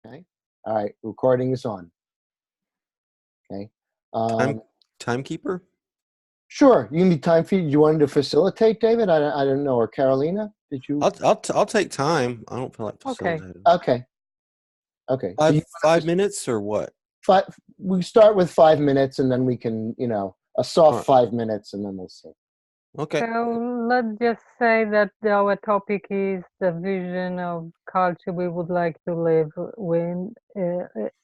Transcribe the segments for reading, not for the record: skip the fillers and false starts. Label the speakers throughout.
Speaker 1: Okay. All right. Recording is on. Okay.
Speaker 2: Time
Speaker 1: Um,
Speaker 2: timekeeper?
Speaker 1: sure. You need time feed. You wanted to facilitate, David? I don't know. Or Carolina? Did you?
Speaker 2: I'll take time. I don't feel like
Speaker 3: Okay.
Speaker 2: facilitating.
Speaker 1: Okay. Okay. So you
Speaker 2: Five minutes or what?
Speaker 1: five? We start with 5 minutes, and then we can, a
Speaker 2: All
Speaker 1: soft
Speaker 2: right.
Speaker 1: 5 minutes, and then we'll see.
Speaker 2: Okay.
Speaker 3: So let's just say that our topic is the vision of culture we would like to live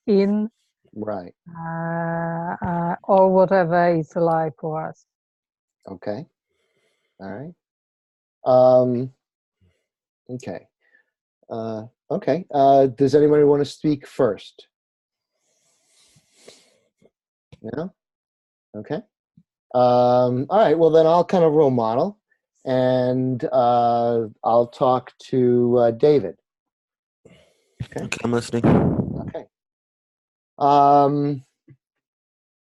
Speaker 3: in,
Speaker 1: Right.
Speaker 3: or whatever is alive for us.
Speaker 1: Okay. All right. Um, okay. Okay. Does anybody want to speak first? No? Okay. All right. Well, then I'll kind of role model, and I'll talk to David. Okay.
Speaker 2: Okay, I'm listening.
Speaker 1: Okay. Um,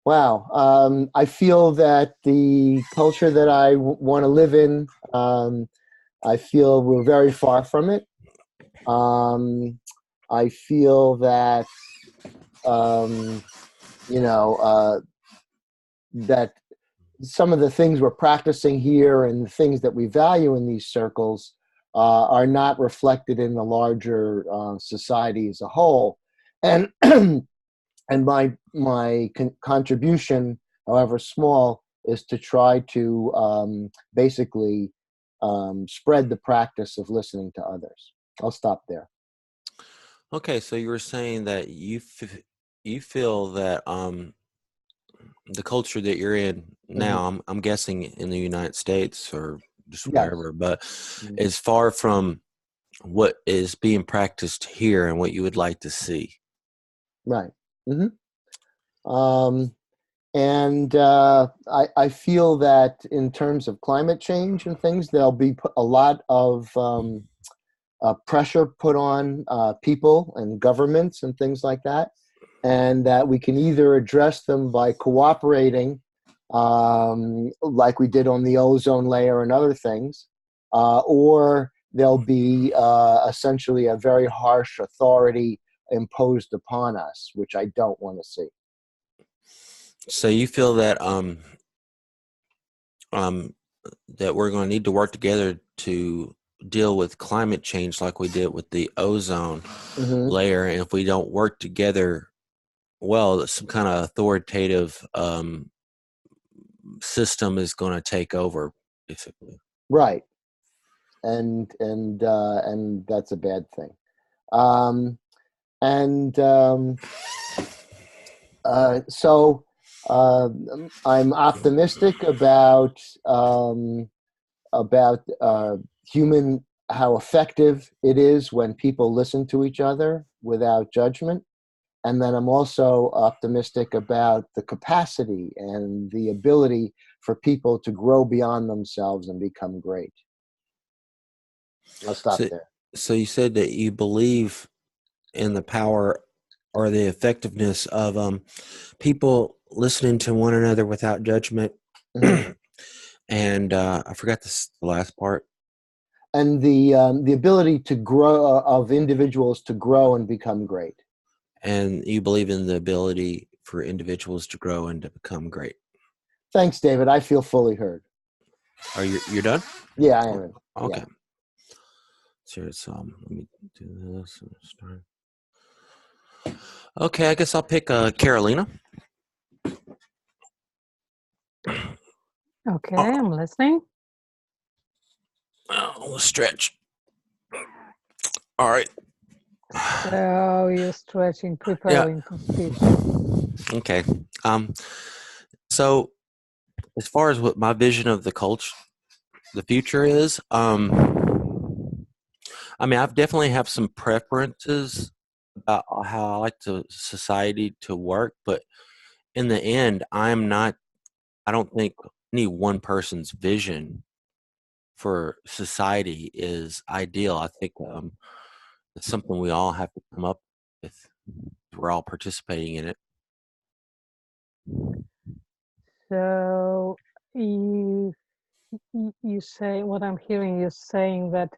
Speaker 1: wow. I feel that the culture that I want to live in, I feel we're very far from it. I feel that, um, you know, that some of the things we're practicing here and the things that we value in these circles are not reflected in the larger society as a whole. And and my contribution, however small, is to try to basically spread the practice of listening to others. I'll stop there.
Speaker 2: Okay, so you were saying that you feel that the culture that you're in
Speaker 1: Hmm.
Speaker 2: now, I'm guessing in the United States or just
Speaker 1: Yes.
Speaker 2: wherever, but
Speaker 1: Mhm.
Speaker 2: is far from what is being practiced here and what you would like to see.
Speaker 1: Right. Hmm. Um, and I feel that in terms of climate change and things, there'll be a lot of pressure put on people and governments and things like that, and that we can either address them by cooperating, like we did on the ozone layer and other things, or there'll be essentially a very harsh authority imposed upon us, which I don't want to see.
Speaker 2: So you feel um that we're going to need to work together to deal with climate change like we did with the ozone
Speaker 1: Hmm.
Speaker 2: layer. And if we don't work together, well, some kind of authoritative system is going to take over, basically.
Speaker 1: Right, and that's a bad thing. Um, and so I'm optimistic about human how effective it is when people listen to each other without judgment. And then I'm also optimistic about the capacity and the ability for people to grow beyond themselves and become great. I'll stop
Speaker 2: So,
Speaker 1: there.
Speaker 2: so you said that you believe in the power or the effectiveness of people listening to one another without judgment.
Speaker 1: Hmm.
Speaker 2: And I forgot the last part.
Speaker 1: And the ability to grow of individuals to grow and become great.
Speaker 2: And you believe in the ability for individuals to grow and to become great.
Speaker 1: Thanks, David. I feel fully heard.
Speaker 2: Are you're done?
Speaker 1: Yeah, I am. Yeah.
Speaker 2: Okay. So it's let me do this and start. Okay, I guess I'll pick Carolina.
Speaker 3: Okay,
Speaker 2: Oh,
Speaker 3: I'm listening.
Speaker 2: we'll stretch. All right.
Speaker 3: So you're stretching,
Speaker 2: Yeah.
Speaker 3: preparing for speech.
Speaker 2: Okay. Um. So as far as what my vision of the culture, the future is, I mean, I've definitely have some preferences about how I like the society to work, but in the end, I'm not. I don't think any one person's vision for society is ideal. I think it's something we all have to come up with. We're all participating in it.
Speaker 3: So you say what I'm hearing you saying that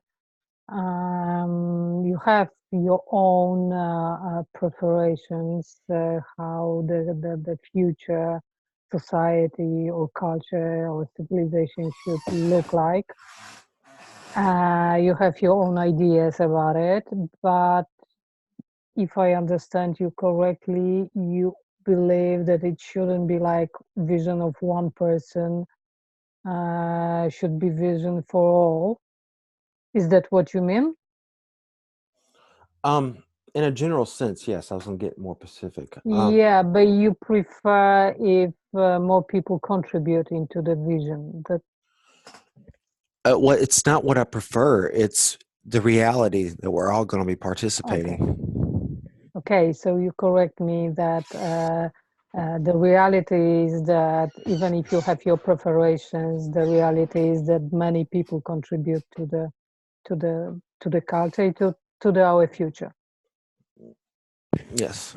Speaker 3: You have your own preparations, how the future society or culture or civilization should look like. You have your own ideas about it, but if I understand you correctly, you believe that it shouldn't be like vision of one person, should be vision for all. Is that what you mean?
Speaker 2: In a general sense, yes. I was gonna get more specific.
Speaker 3: Yeah, but you prefer if more people contribute into the vision. That
Speaker 2: Well, it's not what I prefer. It's the reality that we're all going to be
Speaker 3: okay.
Speaker 2: participating.
Speaker 3: Okay, so you correct me that the reality is that even if you have your preparations, the reality is that many people contribute to the culture, our future.
Speaker 2: Yes.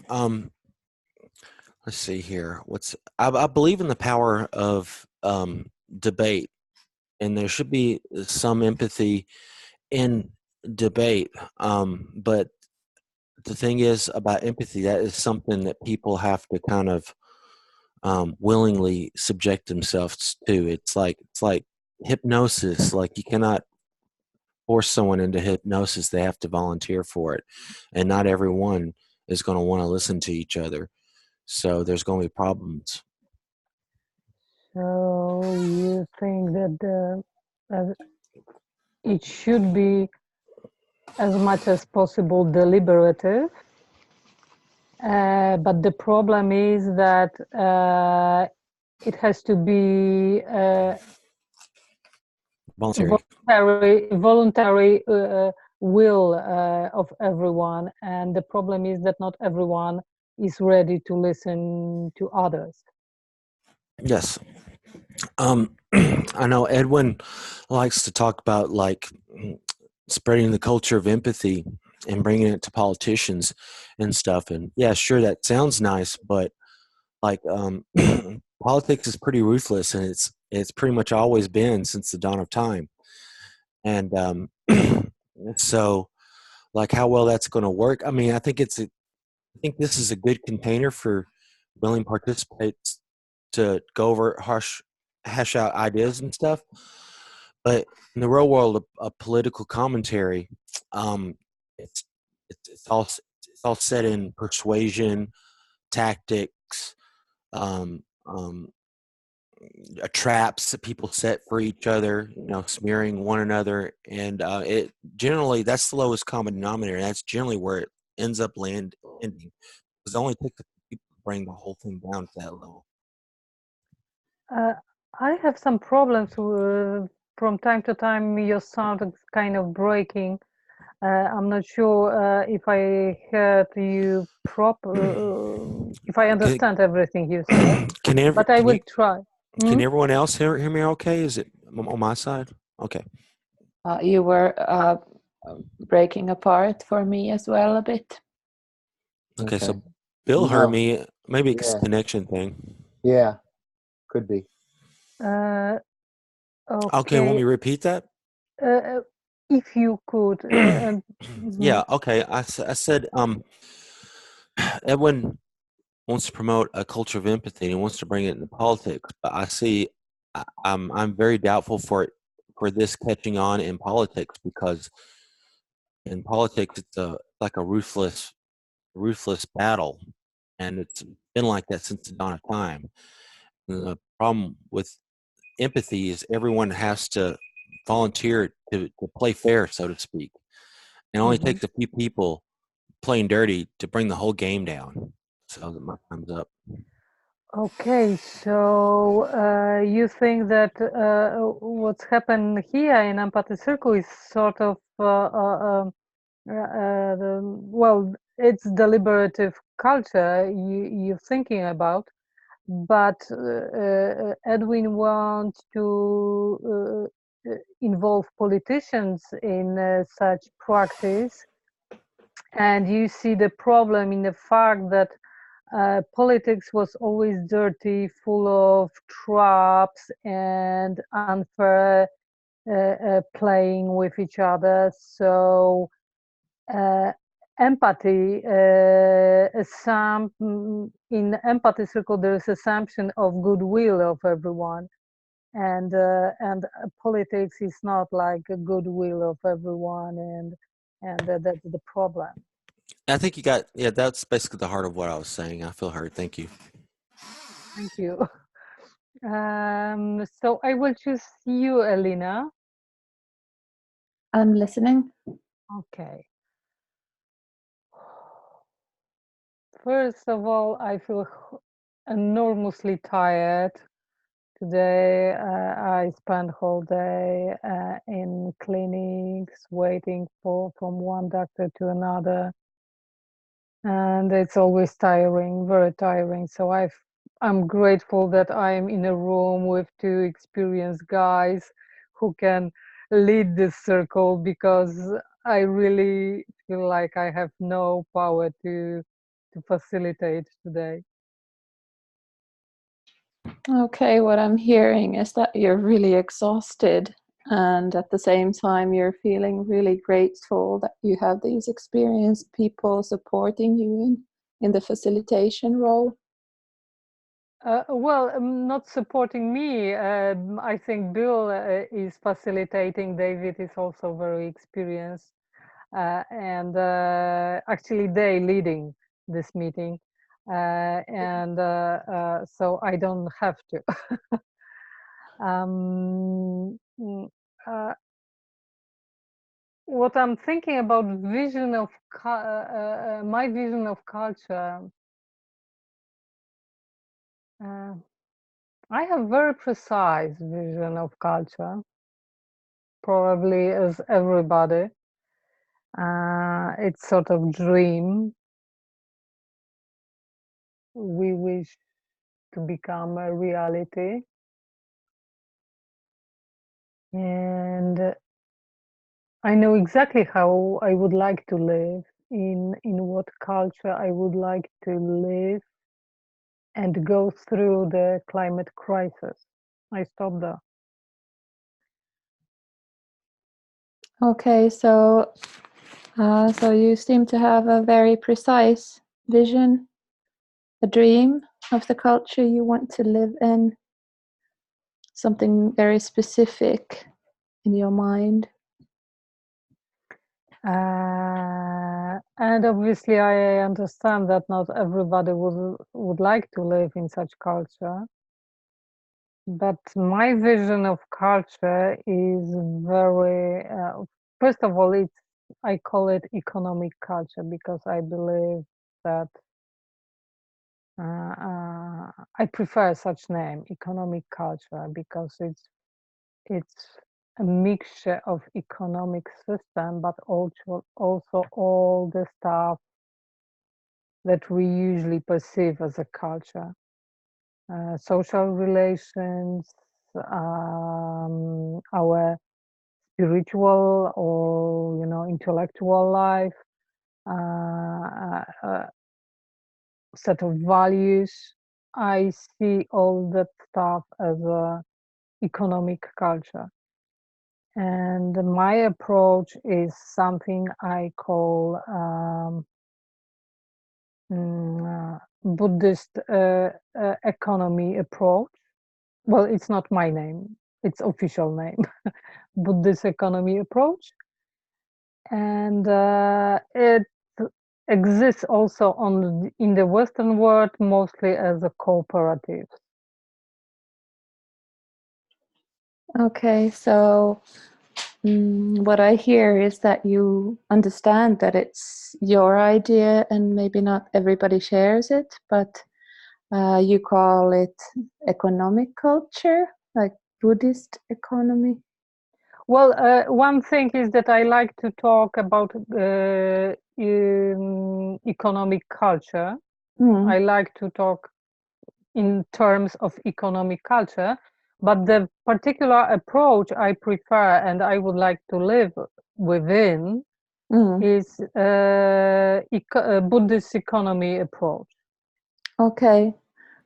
Speaker 2: Let's see here. I believe in the power of debate, and there should be some empathy in debate. But the thing is about empathy, that is something that people have to kind of willingly subject themselves to. It's like hypnosis. Like you cannot force someone into hypnosis; they have to volunteer for it, and not everyone is going to want to listen to each other. So there's going to be problems.
Speaker 3: So you think that it should be as much as possible deliberative, but the problem is that it has to be
Speaker 2: Voluntary.
Speaker 3: voluntary will of everyone, and the problem is that not everyone is ready to listen to others.
Speaker 2: Yes. I know Edwin likes to talk about like spreading the culture of empathy and bringing it to politicians and stuff. And yeah, sure, that sounds nice, but like politics is pretty ruthless, and it's pretty much always been since the dawn of time. And so, like, how well that's going to work? I mean, I think this is a good container for willing participants to go over hash out ideas and stuff. But in the real world of political commentary, um, it's, it's all set in persuasion, tactics, um, um, traps that people set for each other, you know, smearing one another, and it generally that's the lowest common denominator. That's generally where it ends up ending. Because it only takes a few people to bring the whole thing down to that level.
Speaker 3: Uh, I have some problems from time to time. Your sound is kind of breaking. I'm not sure if I heard you if I
Speaker 2: Can,
Speaker 3: understand everything you said, but I
Speaker 2: can
Speaker 3: will
Speaker 2: you
Speaker 3: try. Hmm?
Speaker 2: can everyone else hear me okay? Is it on my side? Okay.
Speaker 4: You were breaking apart for me as well a bit.
Speaker 2: Okay,
Speaker 1: Okay.
Speaker 2: so Bill heard
Speaker 1: No.
Speaker 2: me. Maybe it's a
Speaker 1: Yeah.
Speaker 2: connection thing.
Speaker 1: Yeah. Could be.
Speaker 3: Uh,
Speaker 2: Okay, want me
Speaker 3: okay.
Speaker 2: to repeat that?
Speaker 3: Uh, if you could.
Speaker 2: Yeah, okay. I said Edwin wants to promote a culture of empathy and he wants to bring it into politics, but I see I'm very doubtful for this catching on in politics because in politics it's like a ruthless battle, and it's been like that since the dawn of time. And the problem with empathy is everyone has to volunteer to play fair, so to speak. It only
Speaker 3: Mhm.
Speaker 2: takes a few people playing dirty to bring the whole game down. So my time's up.
Speaker 3: Okay, so you think that what's happened here in Empathy Circle is sort of well, it's deliberative culture you're thinking about, but Edwin wants to involve politicians in such practice, and you see the problem in the fact that politics was always dirty, full of traps and unfair playing with each other. So empathy, in empathy circle, there is assumption of goodwill of everyone, and politics is not like a goodwill of everyone, and that's the problem.
Speaker 2: I think you got, yeah, that's basically the heart of what I was saying. I feel heard. Thank you.
Speaker 3: Thank you. So I will choose you, Elena.
Speaker 4: I'm listening.
Speaker 3: Okay. First of all, I feel enormously tired. Today, I spent whole day in clinics waiting from one doctor to another. And it's always tiring, very tiring. So I'm grateful that I'm in a room with two experienced guys who can lead this circle, because I really feel like I have no power to facilitate today.
Speaker 4: Okay, what I'm hearing is that you're really exhausted, and at the same time you're feeling really grateful that you have these experienced people supporting you in the facilitation role.
Speaker 3: Well, not supporting me. I think Bill is facilitating. David is also very experienced, and actually they leading this meeting, and so I don't have to. What I'm thinking about vision of my vision of culture. I have very precise vision of culture, probably as everybody. It's sort of dream. We wish to become a reality. And I know exactly how I would like to live, in what culture I would like to live and go through the climate crisis. I stop there.
Speaker 4: Okay, so you seem to have a very precise vision, a dream of the culture you want to live in, something very specific in your mind.
Speaker 3: And obviously I understand that not everybody would like to live in such culture. But my vision of culture is very, first of all, I call it economic culture, because I believe that I prefer such name, economic culture, because it's a mixture of economic system, but also all the stuff that we usually perceive as a culture. Social relations, our spiritual or intellectual life, set of values. I see all that stuff as a economic culture, and my approach is something I call Buddhist economy approach. Well, it's not my name, it's official name. Buddhist economy approach, and it exists also in the Western world, mostly as a cooperative.
Speaker 4: Okay, so what I hear is that you understand that it's your idea and maybe not everybody shares it, but you call it economic culture, like Buddhist economy.
Speaker 3: Well, one thing is that I like to talk about economic culture. I like to talk in terms of economic culture, but the particular approach I prefer and I would like to live within is a Buddhist economy approach.
Speaker 4: Okay,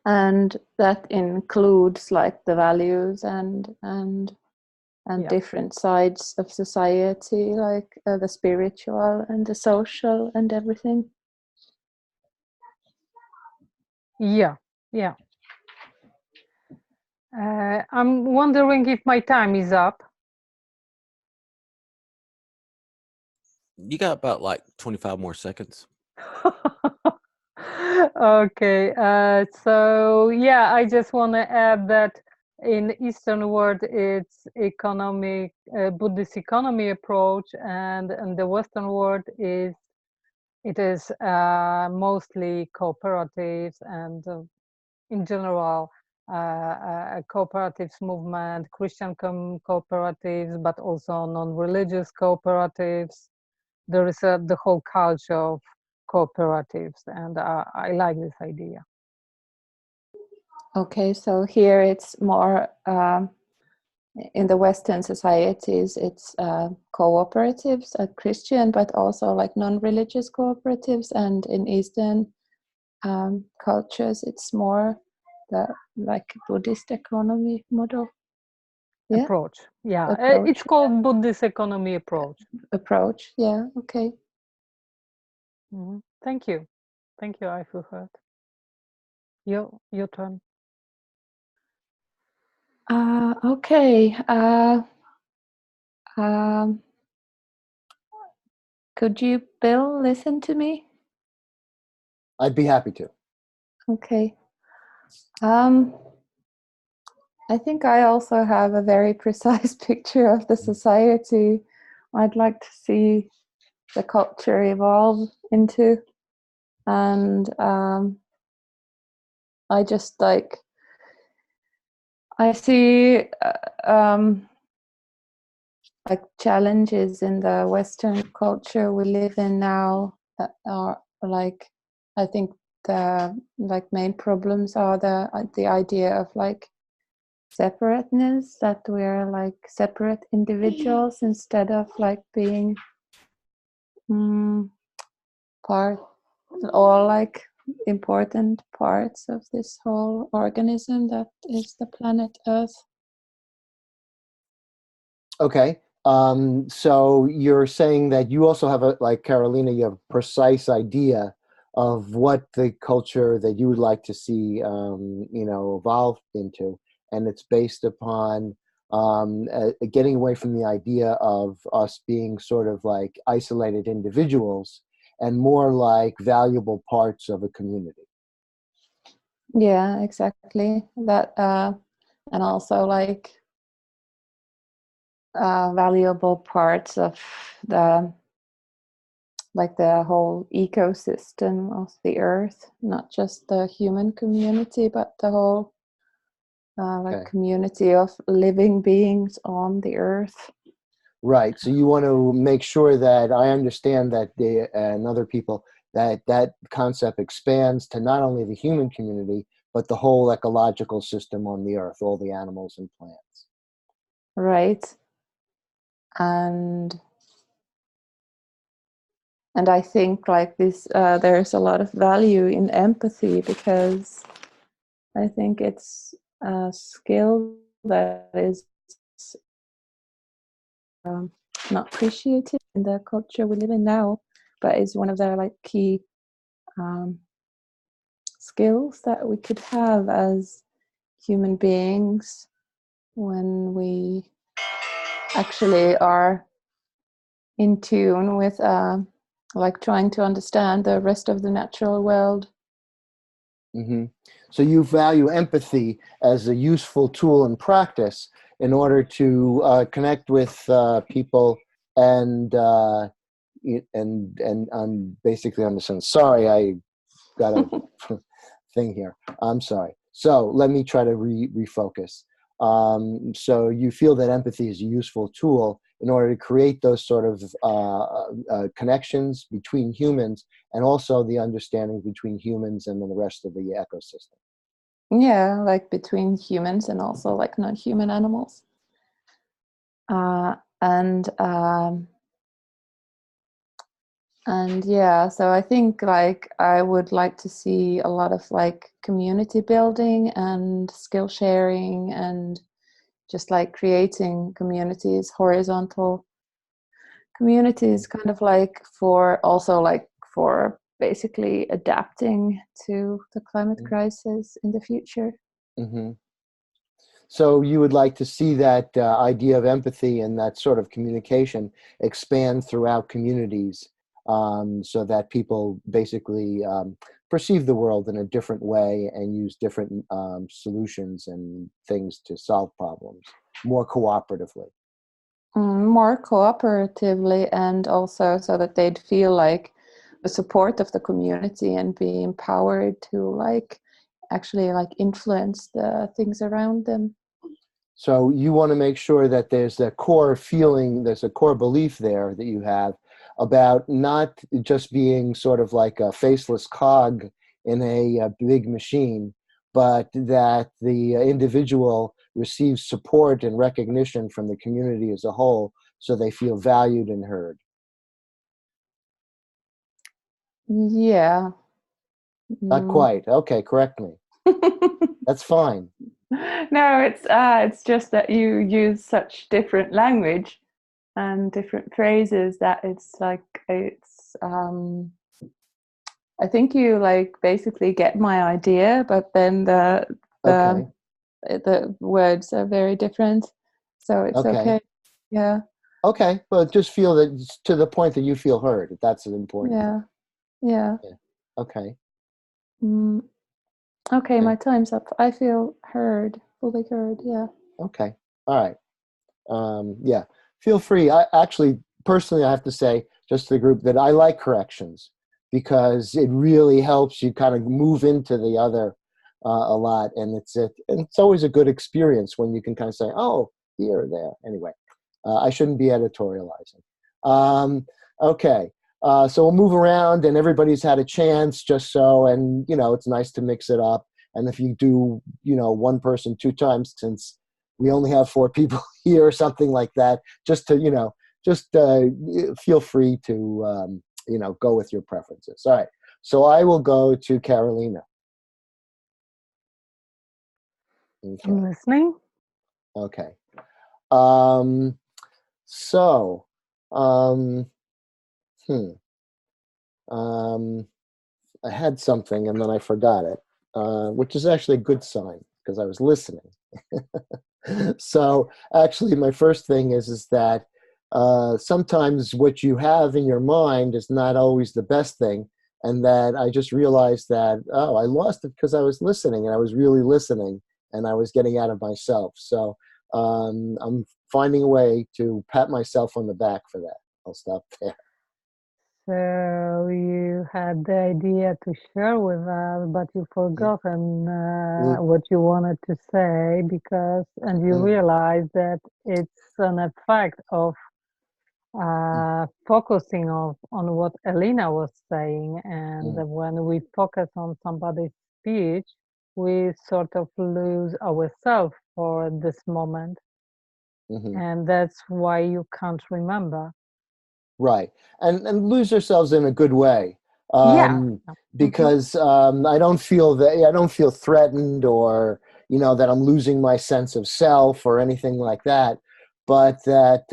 Speaker 4: and that includes like the values and and different sides of society, like the spiritual and the social and everything.
Speaker 3: Yeah. I'm wondering if my time is up.
Speaker 2: You got about like 25 more seconds.
Speaker 3: Okay, so yeah, I just want to add that in Eastern world it's economic Buddhist economy approach, and in the Western world it is mostly cooperatives and in general cooperatives movement, Christian cooperatives, but also non-religious cooperatives. There is the whole culture of cooperatives, and I like this idea.
Speaker 4: Okay, so here it's more in the Western societies, it's cooperatives, Christian, but also like non-religious cooperatives, and in Eastern cultures, it's more the like Buddhist economy model. Yeah?
Speaker 3: Approach. Yeah,
Speaker 4: Approach.
Speaker 3: it's called Buddhist economy approach.
Speaker 4: Approach. Yeah. Okay.
Speaker 3: Mm-hmm. Thank you, I feel heard. Your turn.
Speaker 4: Okay. Could you, Bill, listen to me?
Speaker 1: I'd be happy to.
Speaker 4: Okay. I think I also have a very precise picture of the society I'd like to see the culture evolve into, and I just like I see like challenges in the Western culture we live in now that are like, I think the like main problems are the idea of like separateness, that we're like separate individuals instead of like being part, all like important parts of this whole organism that is the planet Earth.
Speaker 1: Okay. So you're saying that you also have like Carolina, you have a precise idea of what the culture that you would like to see, evolve into, and it's based upon getting away from the idea of us being sort of like isolated individuals and more like valuable parts of a community.
Speaker 4: Yeah, exactly. That and also like valuable parts of the like the whole ecosystem of the earth, not just the human community, but the whole like community of living beings on the earth.
Speaker 1: Right. So you want to make sure that I understand that and other people that concept expands to not only the human community, but the whole ecological system on the earth, all the animals and plants.
Speaker 4: Right. And I think like this, there's a lot of value in empathy, because I think it's a skill that is not appreciated in the culture we live in now, but is one of the like key skills that we could have as human beings when we actually are in tune with like trying to understand the rest of the natural world.
Speaker 1: Mm-hmm. So you value empathy as a useful tool in practice in order to connect with people and I'm basically understand. Sorry, I got a thing here. I'm sorry. So let me try to refocus. So you feel that empathy is a useful tool in order to create those sort of connections between humans, and also the understanding between humans and then the rest of the ecosystem.
Speaker 4: Yeah, like between humans and also like non-human animals. And yeah, so I think like I would like to see a lot of like community building and skill sharing and just like creating communities, horizontal communities, kind of like for basically adapting to the climate crisis in the future.
Speaker 1: Mm-hmm. So you would like to see that idea of empathy and that sort of communication expand throughout communities, so that people basically perceive the world in a different way and use different solutions and things to solve problems more cooperatively.
Speaker 4: More cooperatively, and also so that they'd feel like the support of the community and be empowered to like actually like influence the things around them.
Speaker 1: So you want to make sure that there's a core feeling, there's a core belief there that you have about not just being sort of like a faceless cog in a big machine, but that the individual receives support and recognition from the community as a whole, so they feel valued and heard.
Speaker 4: Yeah.
Speaker 1: Not quite. Okay, correct me. That's fine.
Speaker 4: No, it's just that you use such different language and different phrases that it's like I think you like basically get my idea, but then
Speaker 1: Okay.
Speaker 4: the words are very different, so it's
Speaker 1: Okay.
Speaker 4: okay. Yeah.
Speaker 1: Okay. Well, just feel that it's to the point that you feel heard. That's an important thing.
Speaker 4: Yeah.
Speaker 1: Yeah. Okay.
Speaker 4: Mm, okay,
Speaker 1: Okay.
Speaker 4: my time's up. I feel heard, fully heard. Yeah.
Speaker 1: Okay. All right. Yeah. Feel free. I actually, personally, I have to say, just to the group, that I like corrections because it really helps you kind of move into the other a lot, and it's always a good experience when you can kind of say, "Oh, here or there." Anyway, I shouldn't be editorializing. Okay. So we'll move around, and everybody's had a chance, just so, and it's nice to mix it up. And if you do, one person 2 times, since we only have 4 people here or something like that, just to, just feel free to, go with your preferences. All right. So I will go to Carolina. Okay.
Speaker 3: I'm listening.
Speaker 1: Okay. Um, so, um, hmm, I had something and then I forgot it, which is actually a good sign because I was listening. So actually, my first thing is that sometimes what you have in your mind is not always the best thing, and that I just realized that, oh, I lost it because I was listening, and I was really listening, and I was getting out of myself. So I'm finding a way to pat myself on the back for that. I'll stop there.
Speaker 3: So you had the idea to share with us, but you forgotten
Speaker 1: Mm,
Speaker 3: what you wanted to say and you
Speaker 1: mm,
Speaker 3: realized that it's an effect of
Speaker 1: mm,
Speaker 3: focusing on what Elena was saying. And
Speaker 1: mm,
Speaker 3: when we focus on somebody's speech, we sort of lose ourselves for this moment.
Speaker 1: mhm.
Speaker 3: And that's why you can't remember.
Speaker 1: Right, and lose ourselves in a good way,
Speaker 3: Yeah. Mhm.
Speaker 1: because I don't feel threatened, or that I'm losing my sense of self or anything like that, but that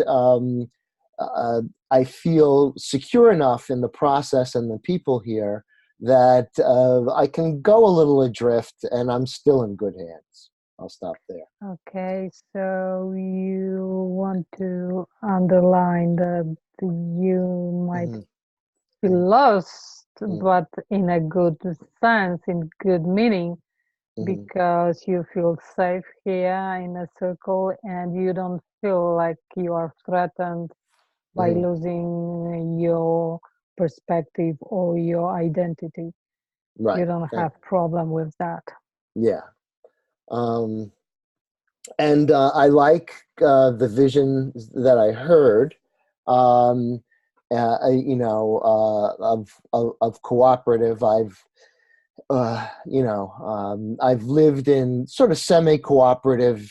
Speaker 1: uh, I feel secure enough in the process and the people here that I can go a little adrift, and I'm still in good hands. I'll stop there.
Speaker 3: Okay, so you want to underline that you might
Speaker 1: Hmm.
Speaker 3: feel lost,
Speaker 1: Hmm.
Speaker 3: but in a good sense, in good meaning,
Speaker 1: Hmm.
Speaker 3: because you feel safe here in a circle and you don't feel like you are threatened by
Speaker 1: Hmm.
Speaker 3: losing your perspective or your identity. You
Speaker 1: Right.
Speaker 3: don't have problem with that.
Speaker 1: Yeah. Um, and I like the vision that I heard, um, of cooperative. I've lived in sort of semi-cooperative,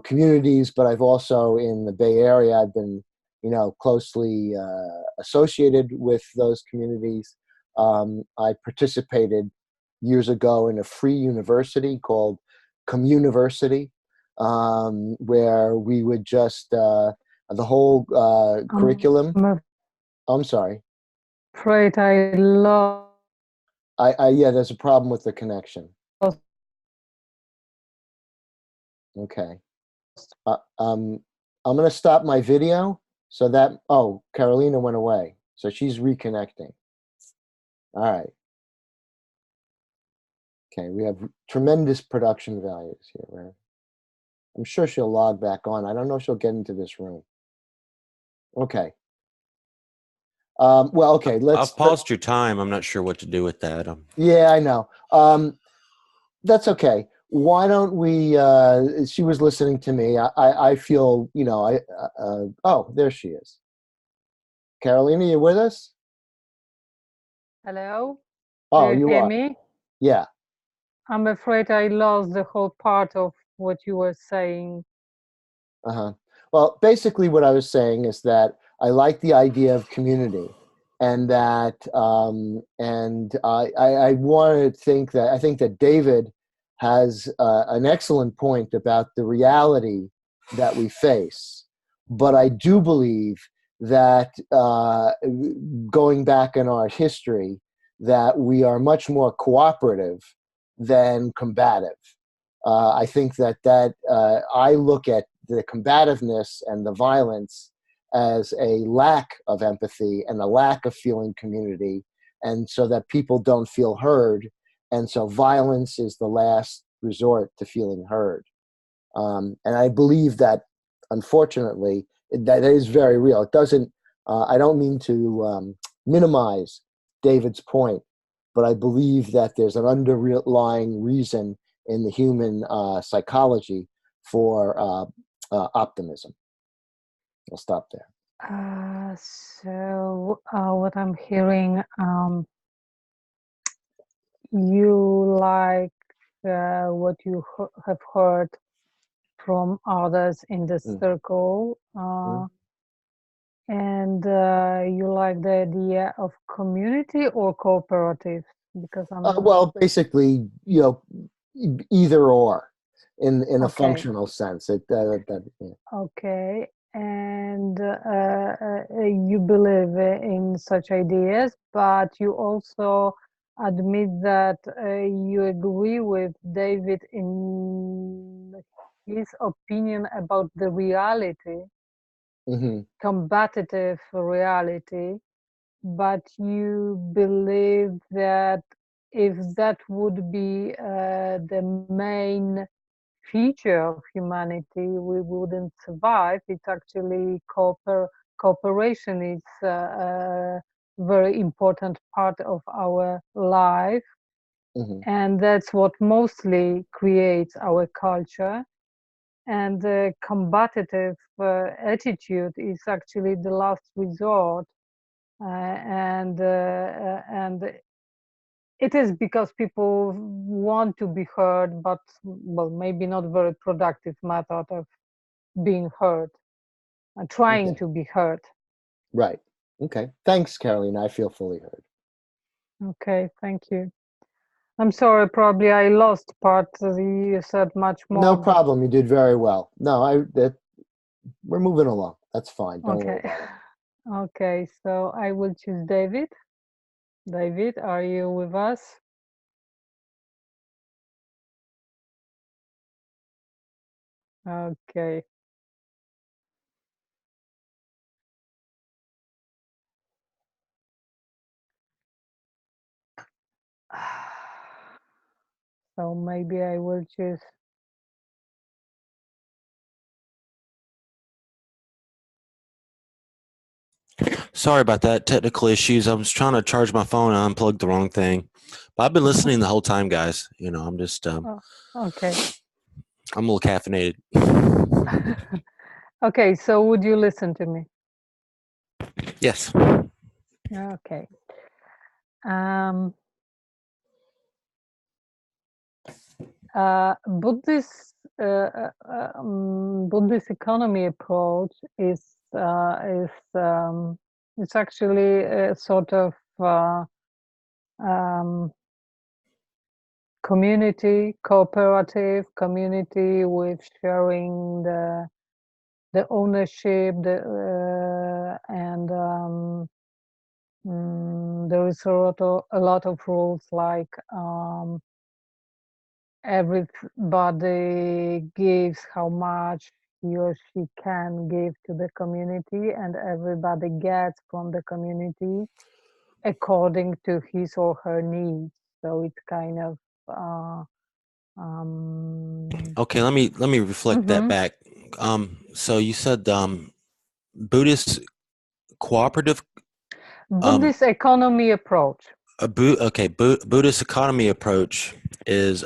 Speaker 1: communities, but I've also in the Bay Area. I've been, closely associated with those communities. I participated years ago in a free university called Communiversity, where we would just the whole curriculum. I'm sorry.
Speaker 3: Afraid I lost.
Speaker 1: Yeah, there's a problem with the connection. Okay. I'm going to stop my video so that, oh, Carolina went away. So she's reconnecting. All right. Okay, we have tremendous production values here. Right? I'm sure she'll log back on. I don't know if she'll get into this room. Okay. Well, okay,
Speaker 2: I've paused your time. I'm not sure what to do with that.
Speaker 1: Yeah, I know. That's okay. Why don't we, she was listening to me. I feel, you know, oh, there she is. Carolina, you with us?
Speaker 3: Hello?
Speaker 1: Oh,
Speaker 3: Do you
Speaker 1: you
Speaker 3: hear
Speaker 1: are.
Speaker 3: me?
Speaker 1: Yeah.
Speaker 3: I'm afraid I lost the whole part of what you were saying.
Speaker 1: Uh-huh. Well, basically what I was saying is that I like the idea of community, and that I want to think that I think that David has an excellent point about the reality that we face. But I do believe that going back in our history, that we are much more cooperative than combative. I think that I look at the combativeness and the violence as a lack of empathy and a lack of feeling community, and so that people don't feel heard, and so violence is the last resort to feeling heard. And I believe that, unfortunately, that is very real. It doesn't. I don't mean to minimize David's point, but I believe that there's an underlying reason in the human psychology for optimism. I'll stop there.
Speaker 3: So what I'm hearing, you like what you have heard from others in the circle, and you like the idea of community or cooperative? Because I'm
Speaker 1: well, basically, you know, either or, in a
Speaker 3: okay.
Speaker 1: functional sense. Yeah.
Speaker 3: Okay, and you believe in such ideas, but you also admit that you agree with David in his opinion about the reality, combative reality, but you believe that if that would be the main feature of humanity, we wouldn't survive. It's actually cooperation is a very important part of our life, and that's what mostly creates our culture. And the combative attitude is actually the last resort, and it is because people want to be heard, but well, maybe not very productive method of being heard and trying to be heard.
Speaker 1: Right. Okay. Thanks, Caroline. I feel fully heard.
Speaker 3: Okay, thank you. I'm sorry, probably I lost part. You said much more.
Speaker 1: No problem. You did very well. No, we're moving along. That's fine. Don't worry about it.
Speaker 3: Okay, so I will choose David. David, are you with us? Okay. So maybe I will choose.
Speaker 2: Sorry about that. Technical issues. I was trying to charge my phone and I unplugged the wrong thing. But I've been listening the whole time, guys. You know, I'm just
Speaker 3: okay.
Speaker 2: I'm a little caffeinated.
Speaker 3: Okay, so would you listen to me?
Speaker 2: Yes.
Speaker 3: Okay. Buddhist economy approach is it's actually a sort of community, cooperative community with sharing the ownership, and there is a lot of rules like everybody gives how much he or she can give to the community, and everybody gets from the community according to his or her needs. So it's kind of
Speaker 2: Okay, let me reflect that
Speaker 3: mhm.
Speaker 2: back. So you said Buddhist cooperative, um,
Speaker 3: Buddhist economy approach.
Speaker 2: Buddhist economy approach is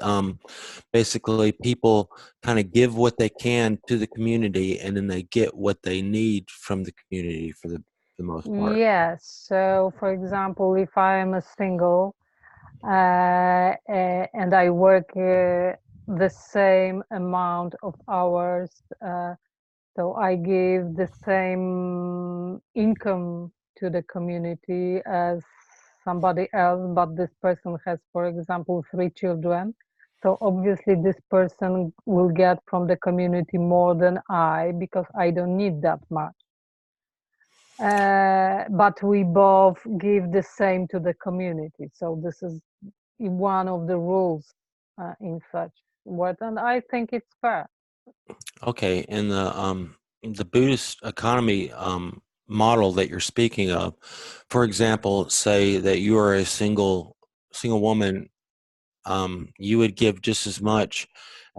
Speaker 2: basically people kind of give what they can to the community, and then they get what they need from the community for the most part.
Speaker 3: Yes. So, for example, if I am a single and I work the same amount of hours, so I give the same income to the community as somebody else, but this person has, for example, 3 children. So obviously, this person will get from the community more than I because I don't need that much. But we both give the same to the community. So this is one of the rules in such words, and I think it's fair.
Speaker 2: Okay, and the Buddhist economy model that you're speaking of, for example, say that you are a single woman, you would give just as much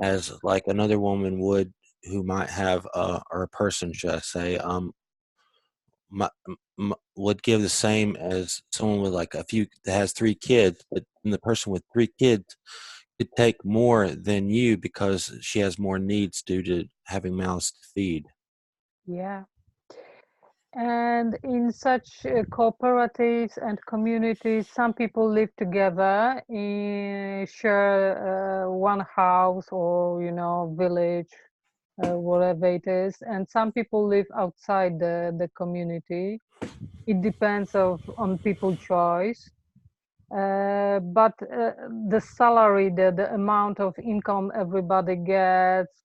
Speaker 2: as like another woman would who might have or a person, should I say, would give the same as someone with like a few that has 3 kids, but the person with 3 kids could take more than you because she has more needs due to having mouths to feed.
Speaker 3: Yeah. And in such cooperatives and communities, some people live together, share one house or, village, whatever it is. And some people live outside the community. It depends on people's choice. But the salary, the amount of income everybody gets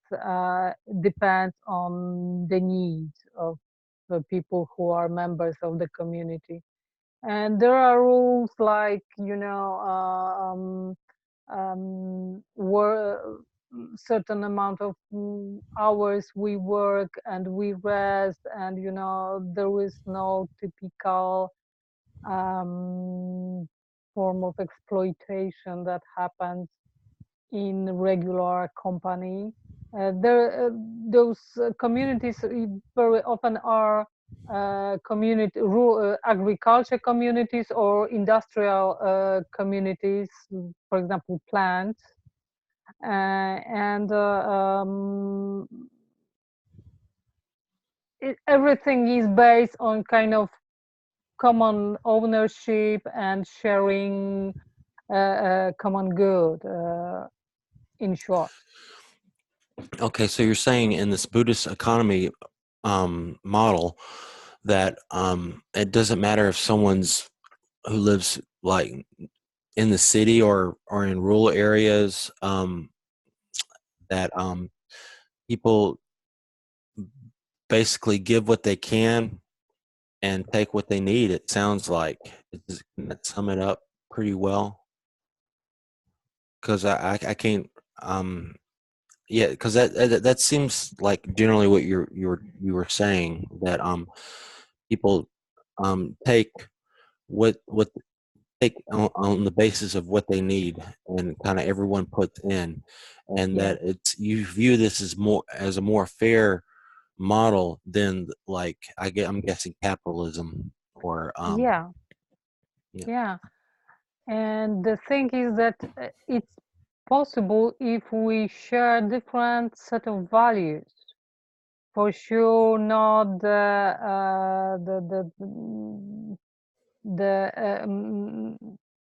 Speaker 3: depends on the needs of the people who are members of the community. And there are rules like, certain amount of hours we work and we rest, and there is no typical um, form of exploitation that happens in regular company. Those communities very often are agriculture communities or industrial communities, for example, plants, and everything is based on kind of common ownership and sharing common good, in short.
Speaker 2: Okay, so you're saying in this Buddhist economy model that it doesn't matter if someone's who lives like in the city or in rural areas, that people basically give what they can and take what they need. It sounds like, can that sum it up pretty well? Because I can't yeah, because that seems like generally what you were saying, that people take what take on the basis of what they need, and kind of everyone puts in, and
Speaker 3: Yeah.
Speaker 2: that it's, you view this as more as a more fair model than like I'm guessing capitalism or
Speaker 3: Yeah.
Speaker 2: yeah.
Speaker 3: Yeah. And the thing is that it's possible if we share different set of values. For sure, not the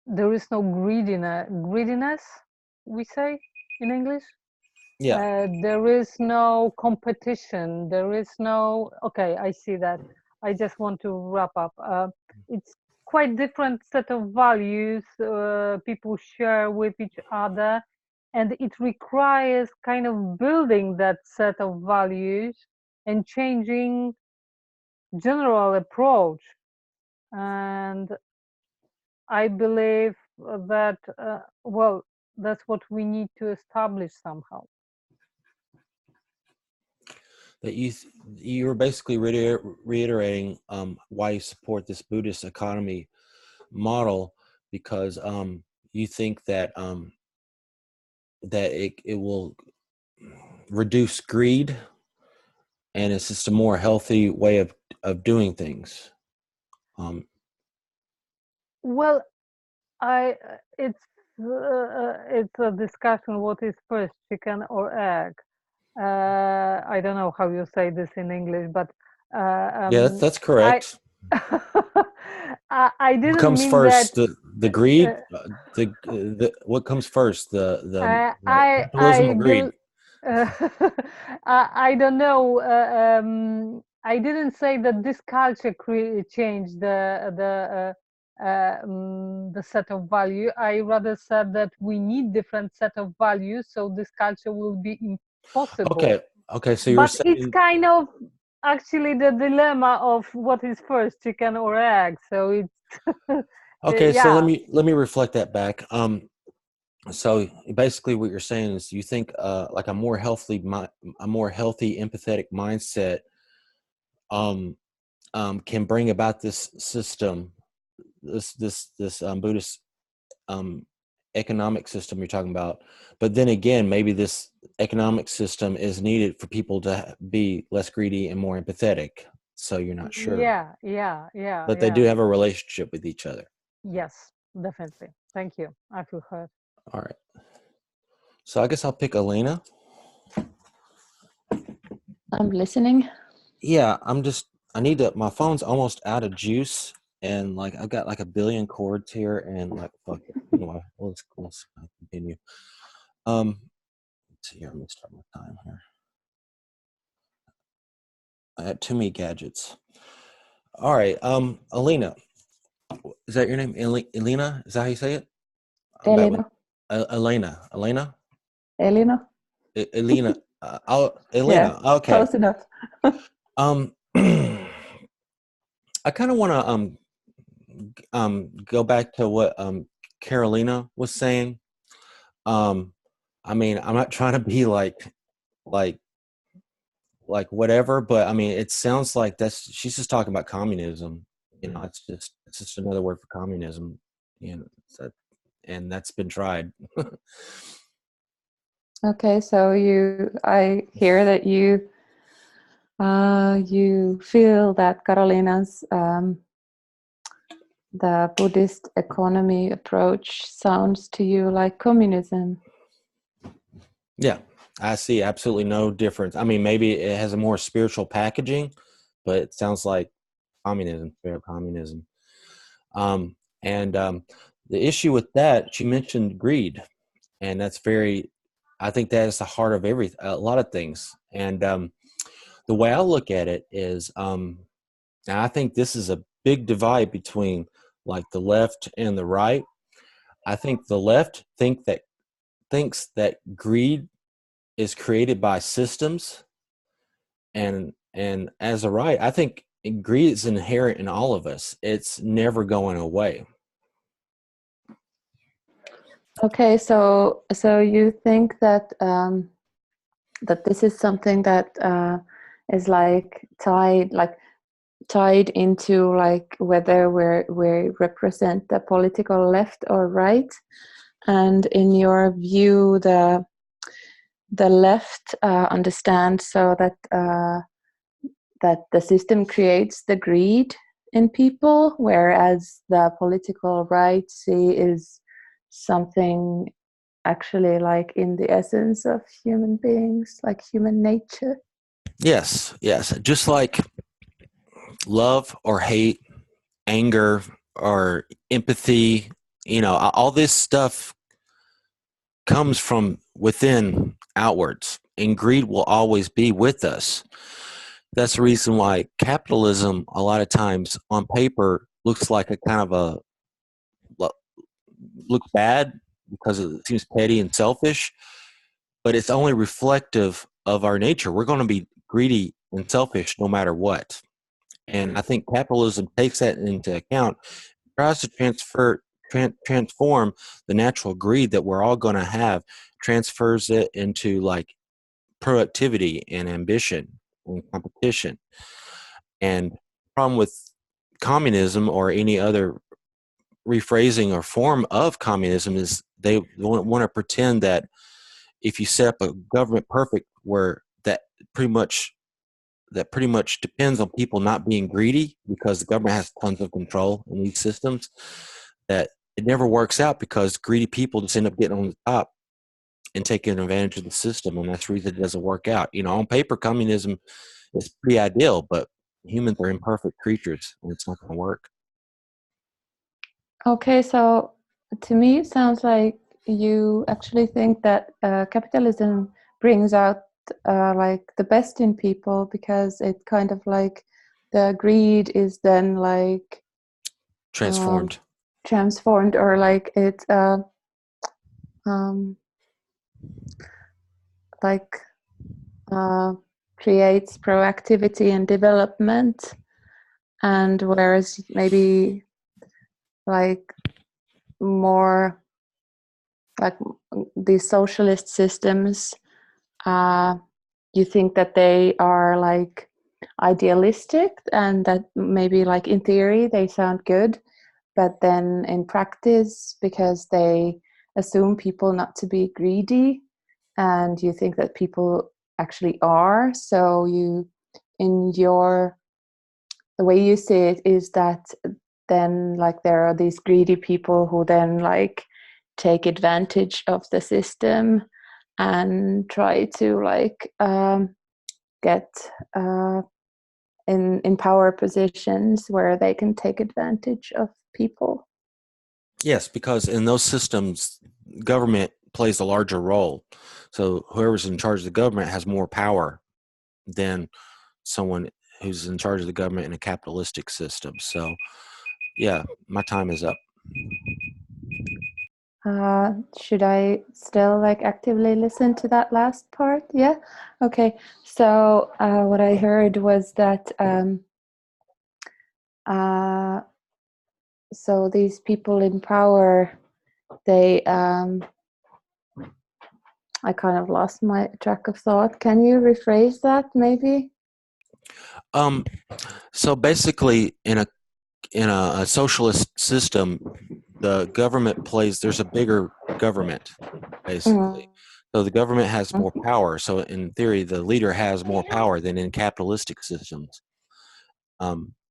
Speaker 3: there is no greediness, we say in English.
Speaker 2: Yeah.
Speaker 3: There is no competition. There is no. Okay, I see that. I just want to wrap up. It's quite different set of values people share with each other, and it requires kind of building that set of values and changing general approach. And I believe that well, that's what we need to establish somehow.
Speaker 2: That you were basically reiterating why you support this Buddhist economy model, because you think that that it will reduce greed, and it's just a more healthy way of doing things.
Speaker 3: Well, I it's a discussion. What is first, chicken or egg? I don't know how you say this in English, but
Speaker 2: Yeah, that's
Speaker 3: I
Speaker 2: correct.
Speaker 3: I
Speaker 2: What
Speaker 3: didn't
Speaker 2: comes
Speaker 3: mean that.
Speaker 2: first, the greed,
Speaker 3: Uh,
Speaker 2: the what comes first, the capitalism
Speaker 3: I
Speaker 2: or greed?
Speaker 3: uh, I don't know. I didn't say that this culture changed the set of value. I rather said that we need different set of values, so this culture will be impossible.
Speaker 2: Okay. So you were
Speaker 3: But it's
Speaker 2: saying,
Speaker 3: kind of actually the dilemma of what is first, chicken or egg. So it's
Speaker 2: okay. So
Speaker 3: yeah.
Speaker 2: let me reflect that back. So basically, what you're saying is you think like a more healthy, a more healthy, empathetic mindset um, can bring about this system, this Buddhist um, economic system you're talking about. But then again, maybe this economic system is needed for people to be less greedy and more empathetic. So you're not sure, but they do
Speaker 3: Yeah.
Speaker 2: have a relationship with each other.
Speaker 3: Yes, definitely. Thank you. I feel heard.
Speaker 2: All right. So I guess I'll pick Elena.
Speaker 4: I'm listening.
Speaker 2: Yeah, I need to, my phone's almost out of juice, and like I've got like a billion cords here, and like fuck it. Anyway, let's continue. Let's see here. Let me start my time here. I had too many gadgets. All right, Alina, is that your name? Elena? Is that how you say it? I'm bad with
Speaker 4: Elina.
Speaker 2: Elena,
Speaker 4: Elina.
Speaker 2: Elena.
Speaker 4: Yeah,
Speaker 2: Elena. Okay.
Speaker 4: close enough.
Speaker 2: I kind of want to go back to what Carolina was saying. I mean, I'm not trying to be like whatever, but I mean, it sounds like she's just talking about communism. You know, it's just another word for communism. You know, and that's been tried.
Speaker 4: Okay, so I hear that you feel that Carolina's the Buddhist economy approach sounds to you like communism.
Speaker 2: Yeah, I see absolutely no difference. I mean, maybe it has a more spiritual packaging, but it sounds like communism, fair communism. And the issue with that, she mentioned greed, and that's I think that is the heart of a lot of things. And the way I look at it is, and I think this is a big divide between like the left and the right. I think the left thinks that greed is created by systems, and as a right, I think greed is inherent in all of us. It's never going away.
Speaker 4: Okay, so you think that that this is something that is like tied into like whether we represent the political left or right, and in your view, the left understands so that that the system creates the greed in people, whereas the political right see is something actually like in the essence of human beings, like human nature.
Speaker 2: Yes, yes. Just like love or hate, anger or empathy, you know, all this stuff comes from within outwards, and greed will always be with us. That's the reason why capitalism, a lot of times on paper, looks like a kind of a looks bad because it seems petty and selfish, but it's only reflective of our nature. We're going to be greedy and selfish no matter what. And I think capitalism takes that into account, tries to transform the natural greed that we're all going to have, transfers it into like productivity and ambition and competition. And the problem with communism or any other rephrasing or form of communism is they want to pretend that if you set up a government perfect where that pretty much depends on people not being greedy because the government has tons of control in these systems, that it never works out because greedy people just end up getting on the top and taking advantage of the system, and that's the reason it doesn't work out. On paper, communism is pretty ideal, but humans are imperfect creatures, and it's not going to work.
Speaker 4: Okay, so to me, it sounds like you actually think that capitalism brings out like the best in people because it kind of like the greed is then like transformed, or like it um, like creates proactivity and development, and whereas maybe like more like these socialist systems, you think that they are like idealistic and that maybe like in theory they sound good, but then in practice, because they assume people not to be greedy, and you think that people actually are, so you in your the way you see it is that then like there are these greedy people who then like take advantage of the system and try to like get in power positions where they can take advantage of people.
Speaker 2: Yes, because in those systems, government plays a larger role. So whoever's in charge of the government has more power than someone who's in charge of the government in a capitalistic system. So, yeah, my time is up.
Speaker 4: Should I still like actively listen to that last part? Yeah. Okay. So what I heard was that so these people in power, they I kind of lost my track of thought. Can you rephrase that maybe?
Speaker 2: So basically, in a socialist system, the government there's a bigger government, basically. So the government has more power. So in theory, the leader has more power than in capitalistic systems.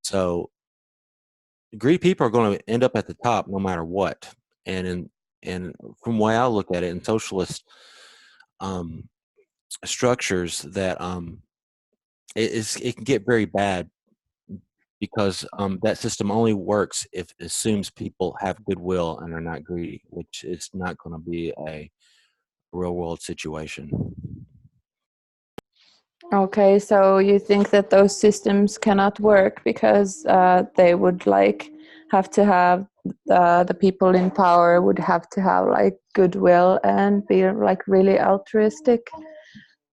Speaker 2: So greedy people are going to end up at the top no matter what. And from the way I look at it, in socialist structures, that it can get very bad because that system only works if it assumes people have goodwill and are not greedy, which is not going to be a real world situation.
Speaker 4: Okay, so you think that those systems cannot work because they would like have to have the people in power would have to have like goodwill and be like really altruistic,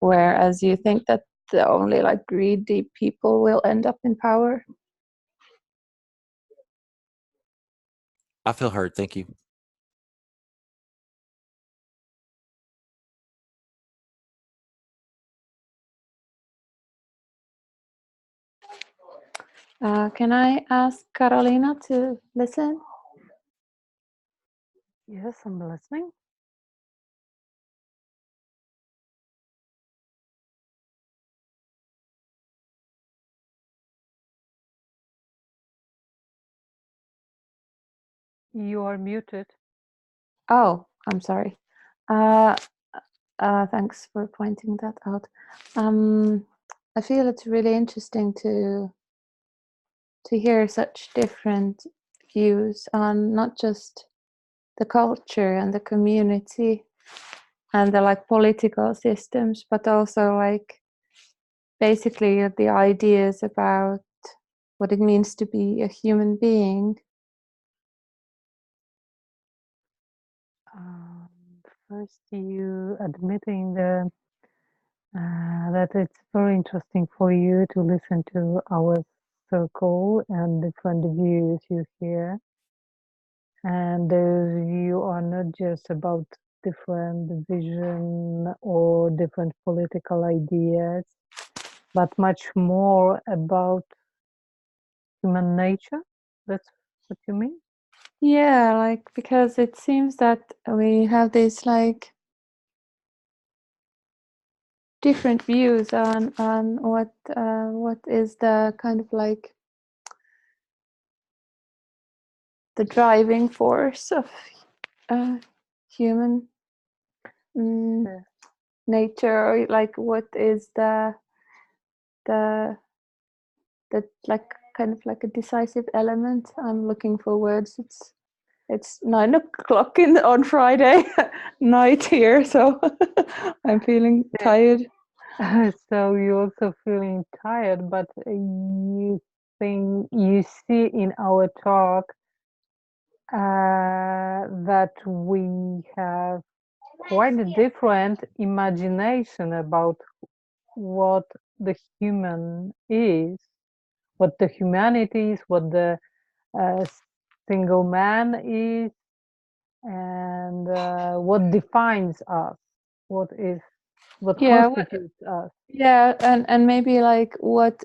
Speaker 4: whereas you think that the only like greedy people will end up in power.
Speaker 2: I feel heard. Thank you.
Speaker 4: Can I ask Carolina to listen?
Speaker 3: Yes, I'm listening. You are muted.
Speaker 4: Oh, I'm sorry. Thanks for pointing that out. I feel it's really interesting to hear such different views on not just the culture and the community and the like political systems, but also like basically the ideas about what it means to be a human being.
Speaker 3: First, you admitting that it's very interesting for you to listen to our circle and different views you hear. And those views are not just about different vision or different political ideas, but much more about human nature. That's what you mean?
Speaker 4: Yeah, like, because it seems that we have these like different views on what is the kind of like the driving force of human nature, or like what is the like kind of like a decisive element. I'm looking for words. It's 9 o'clock on Friday night here, so I'm feeling tired.
Speaker 3: So you're also feeling tired, but you think you see in our talk that we have quite a different imagination about what the human is, what the humanity is, what the single man is, and what defines us, what constitutes us.
Speaker 4: Yeah, and maybe like what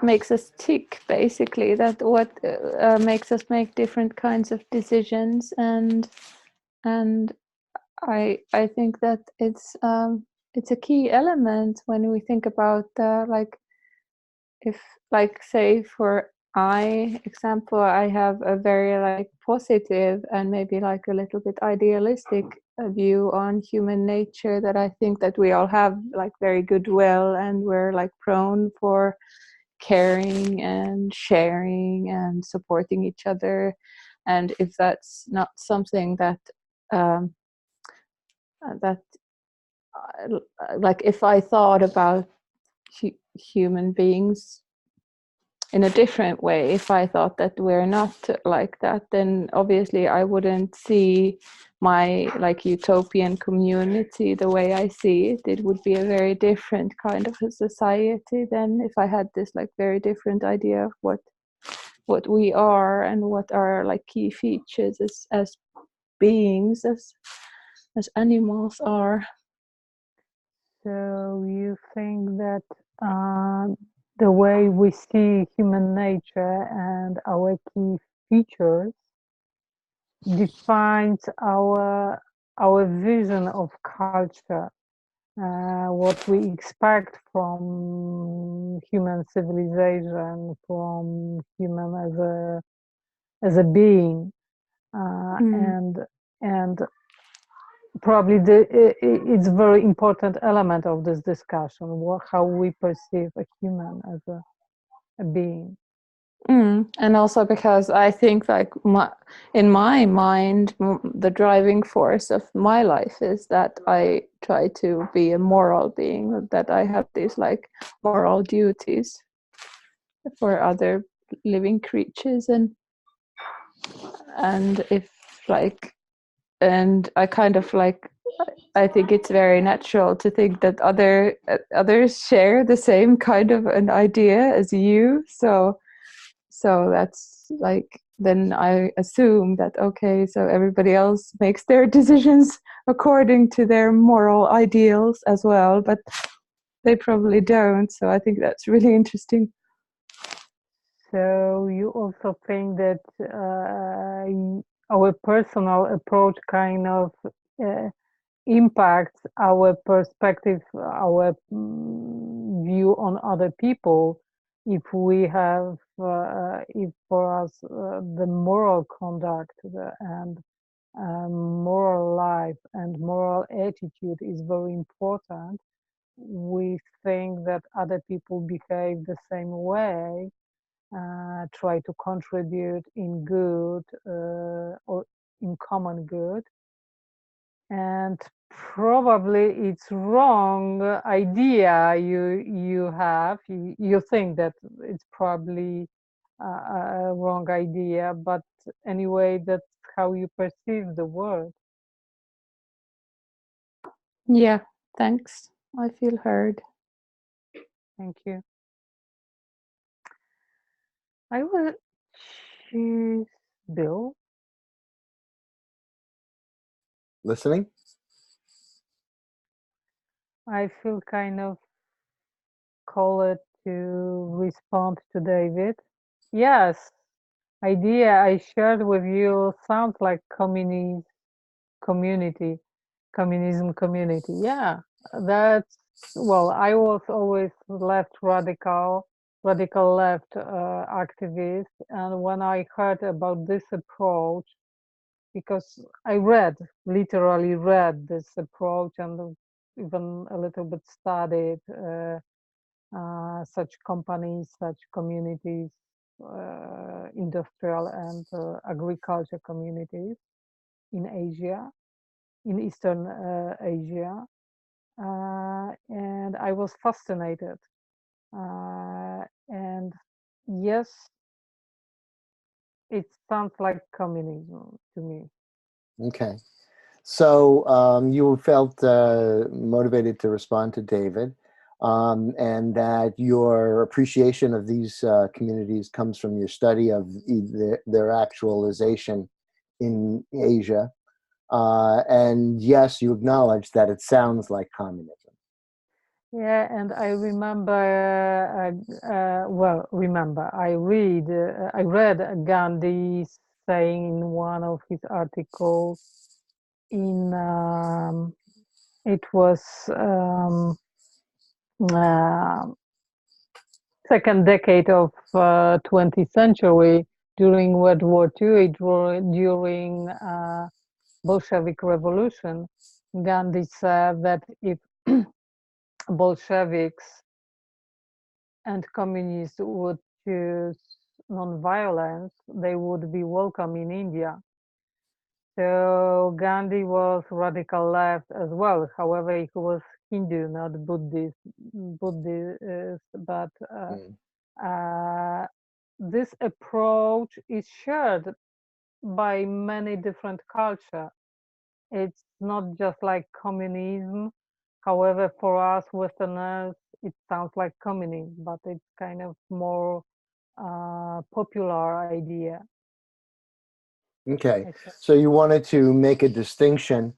Speaker 4: makes us tick, basically, that what makes us make different kinds of decisions, and I think that it's a key element when we think about like, if, like, say for example, I have a very like positive and maybe like a little bit idealistic view on human nature, that I think that we all have like very goodwill and we're like prone for caring and sharing and supporting each other. And if that's not something that that like, if I thought about human beings in a different way, if I thought that we're not like that, then obviously I wouldn't see my like utopian community the way I see it. It would be a very different kind of a society than if I had this like very different idea of what we are and what are like key features as beings, as animals are.
Speaker 3: So you think that the way we see human nature and our key features defines our vision of culture, what we expect from human civilization, from human as a being, and probably it's a very important element of this discussion, how we perceive a human as a being.
Speaker 4: And also because I think like in my mind, the driving force of my life is that I try to be a moral being, that I have these like moral duties for other living creatures, and if like, and I kind of like, I think it's very natural to think that others share the same kind of an idea as you. So that's like, then I assume that, okay, so everybody else makes their decisions according to their moral ideals as well, but they probably don't. So I think that's really interesting.
Speaker 3: So you also think that our personal approach kind of impacts our perspective, our view on other people. If we have, if for us the moral conduct and moral life and moral attitude is very important, we think that other people behave the same way, try to contribute in good or in common good. and probably it's wrong idea you have. You think that it's probably a wrong idea, but anyway, that's how you perceive the world.
Speaker 4: Yeah, thanks. I feel heard.
Speaker 3: Thank you. I will choose Bill.
Speaker 1: Listening?
Speaker 3: I feel kind of called to respond to David. Yes, idea I shared with you sounds like community, communism community. Yeah, that's, well, I was always radical left activist. And when I heard about this approach, because I literally read this approach and even a little bit studied such companies, such communities, industrial and agriculture communities in Asia, in Eastern Asia. And I was fascinated. And yes, it sounds like communism to me.
Speaker 1: Okay. So you felt motivated to respond to David, and that your appreciation of these communities comes from your study of their actualization in Asia. And yes, you acknowledge that it sounds like communism.
Speaker 3: Yeah, and I remember, I read Gandhi saying in one of his articles in, it was uh, second decade of 20th century, during World War II, during Bolshevik Revolution. Gandhi said that if Bolsheviks and communists would choose non-violence, they would be welcome in India. So Gandhi was radical left as well. However, he was Hindu, not Buddhist, but this approach is shared by many different cultures. It's not just like communism. However, for us Westerners, it sounds like communism, but it's kind of more popular idea.
Speaker 1: Okay, so you wanted to make a distinction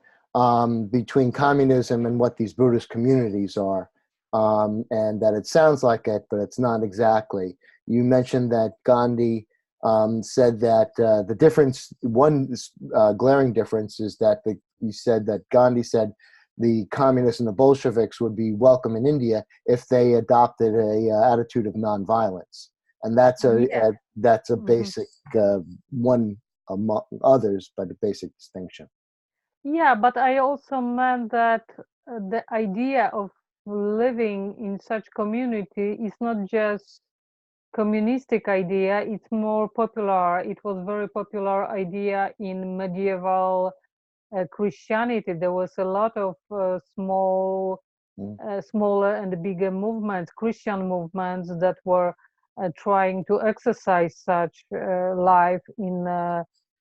Speaker 1: between communism and what these Buddhist communities are, and that it sounds like it, but it's not exactly. You mentioned that Gandhi said that the difference, one glaring difference, is that you said that Gandhi said the communists and the Bolsheviks would be welcome in India if they adopted a attitude of nonviolence, and that's a basic one among others, but a basic distinction.
Speaker 3: Yeah, but I also meant that the idea of living in such community is not just communistic idea, it's more popular. It was very popular idea in medieval Christianity. There was a lot of smaller and bigger movements, Christian movements, that were trying to exercise such life in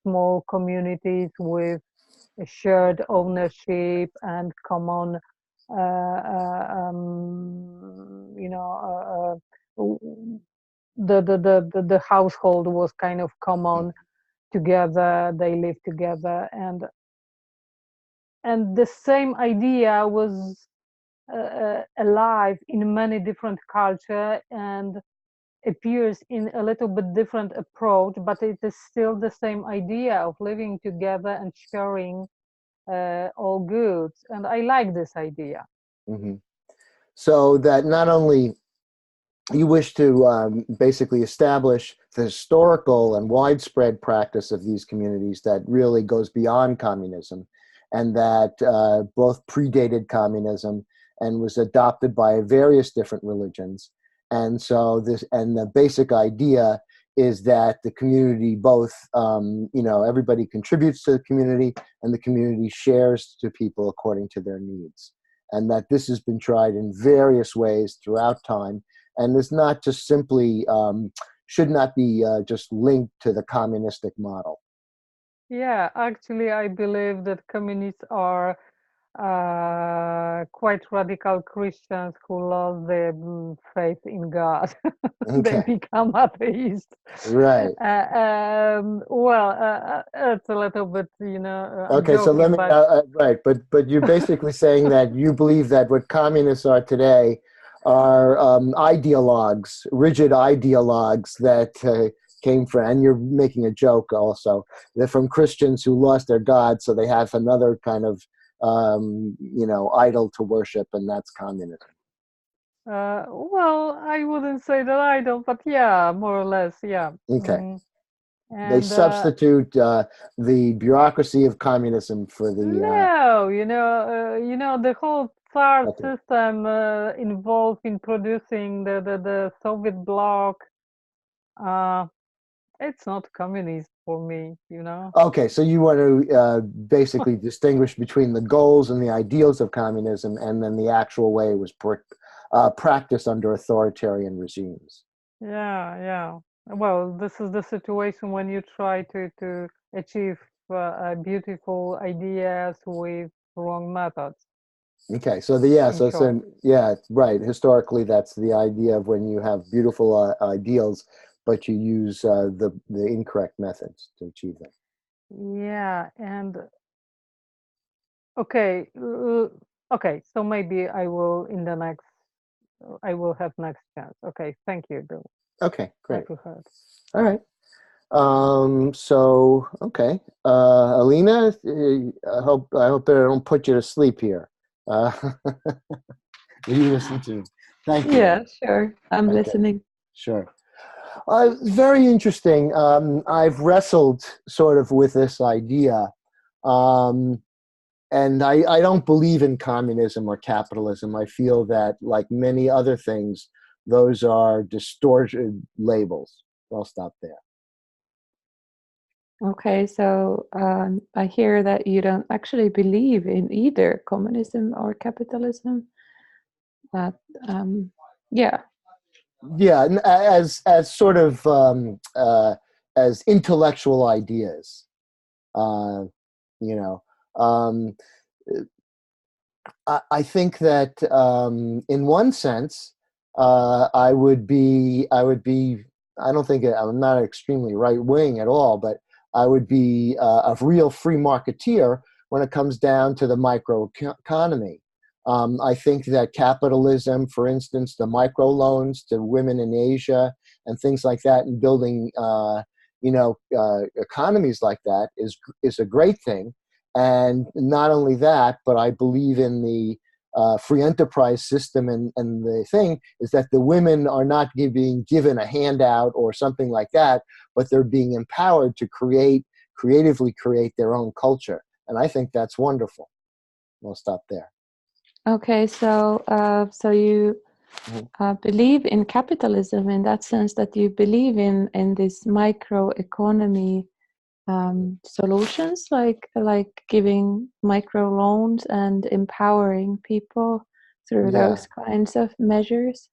Speaker 3: small communities with shared ownership and common, the household was kind of common together. They lived together, and the same idea was alive in many different cultures and appears in a little bit different approach, but it is still the same idea of living together and sharing all goods. And I like this idea.
Speaker 1: Mm-hmm. So that not only you wish to basically establish the historical and widespread practice of these communities that really goes beyond communism, and that both predated communism and was adopted by various different religions. And so the basic idea is that the community both, everybody contributes to the community and the community shares to people according to their needs. And that this has been tried in various ways throughout time and is not just simply, should not be just linked to the communistic model.
Speaker 3: Yeah, actually, I believe that communists are quite radical Christians who lost their faith in God. They
Speaker 1: Okay,
Speaker 3: become atheists.
Speaker 1: right.
Speaker 3: It's a little bit, I'm
Speaker 1: Okay, so let
Speaker 3: joking,
Speaker 1: me,
Speaker 3: but
Speaker 1: right, but you're basically saying that you believe that what communists are today are ideologues, rigid ideologues that came from, and you're making a joke also, they're from Christians who lost their God, so they have another kind of, idol to worship, and that's communism.
Speaker 3: I wouldn't say that I don't, but yeah, more or less, yeah.
Speaker 1: Okay. They
Speaker 3: And
Speaker 1: substitute the bureaucracy of communism for the.
Speaker 3: no, the whole Tsar
Speaker 1: Okay.
Speaker 3: system involved in producing the Soviet bloc. It's not communist for me.
Speaker 1: Okay, so you want to basically distinguish between the goals and the ideals of communism and then the actual way it was practiced under authoritarian regimes.
Speaker 3: Yeah, yeah. Well, this is the situation when you try to achieve beautiful ideas with wrong methods,
Speaker 1: Okay, so
Speaker 3: in short.
Speaker 1: right. Historically, that's the idea of when you have beautiful ideals, but you use the incorrect methods to achieve them.
Speaker 3: Yeah, and okay, okay. So maybe I will have next chance. Okay, thank you, Bill.
Speaker 1: Okay,
Speaker 3: Glad
Speaker 1: great.
Speaker 3: to hear.
Speaker 1: All right. Okay. Alina, I hope I don't put you to sleep here. You listen to. Thank you.
Speaker 4: Yeah, sure. I'm
Speaker 1: Okay,
Speaker 4: listening.
Speaker 1: sure. Very interesting. I've wrestled sort of with this idea, and I don't believe in communism or capitalism. I feel that, like many other things, those are distorted labels. I'll stop there.
Speaker 4: Okay, so I hear that you don't actually believe in either communism or capitalism. That, yeah.
Speaker 1: Yeah, as sort of as intellectual ideas, uh, you know. Um, I think that in one sense, I would be. I don't think I'm not extremely right wing at all, but I would be a real free marketeer when it comes down to the micro economy. I think that capitalism, for instance, the microloans to women in Asia and things like that, and building, economies like that is a great thing. And not only that, but I believe in the free enterprise system. And the thing is that the women are not being given a handout or something like that, but they're being empowered to creatively create their own culture. And I think that's wonderful. We'll stop there.
Speaker 4: Okay, so you believe in capitalism in that sense that you believe in this microeconomy solutions, like giving micro loans and empowering people through
Speaker 1: Yeah.
Speaker 4: those kinds of measures.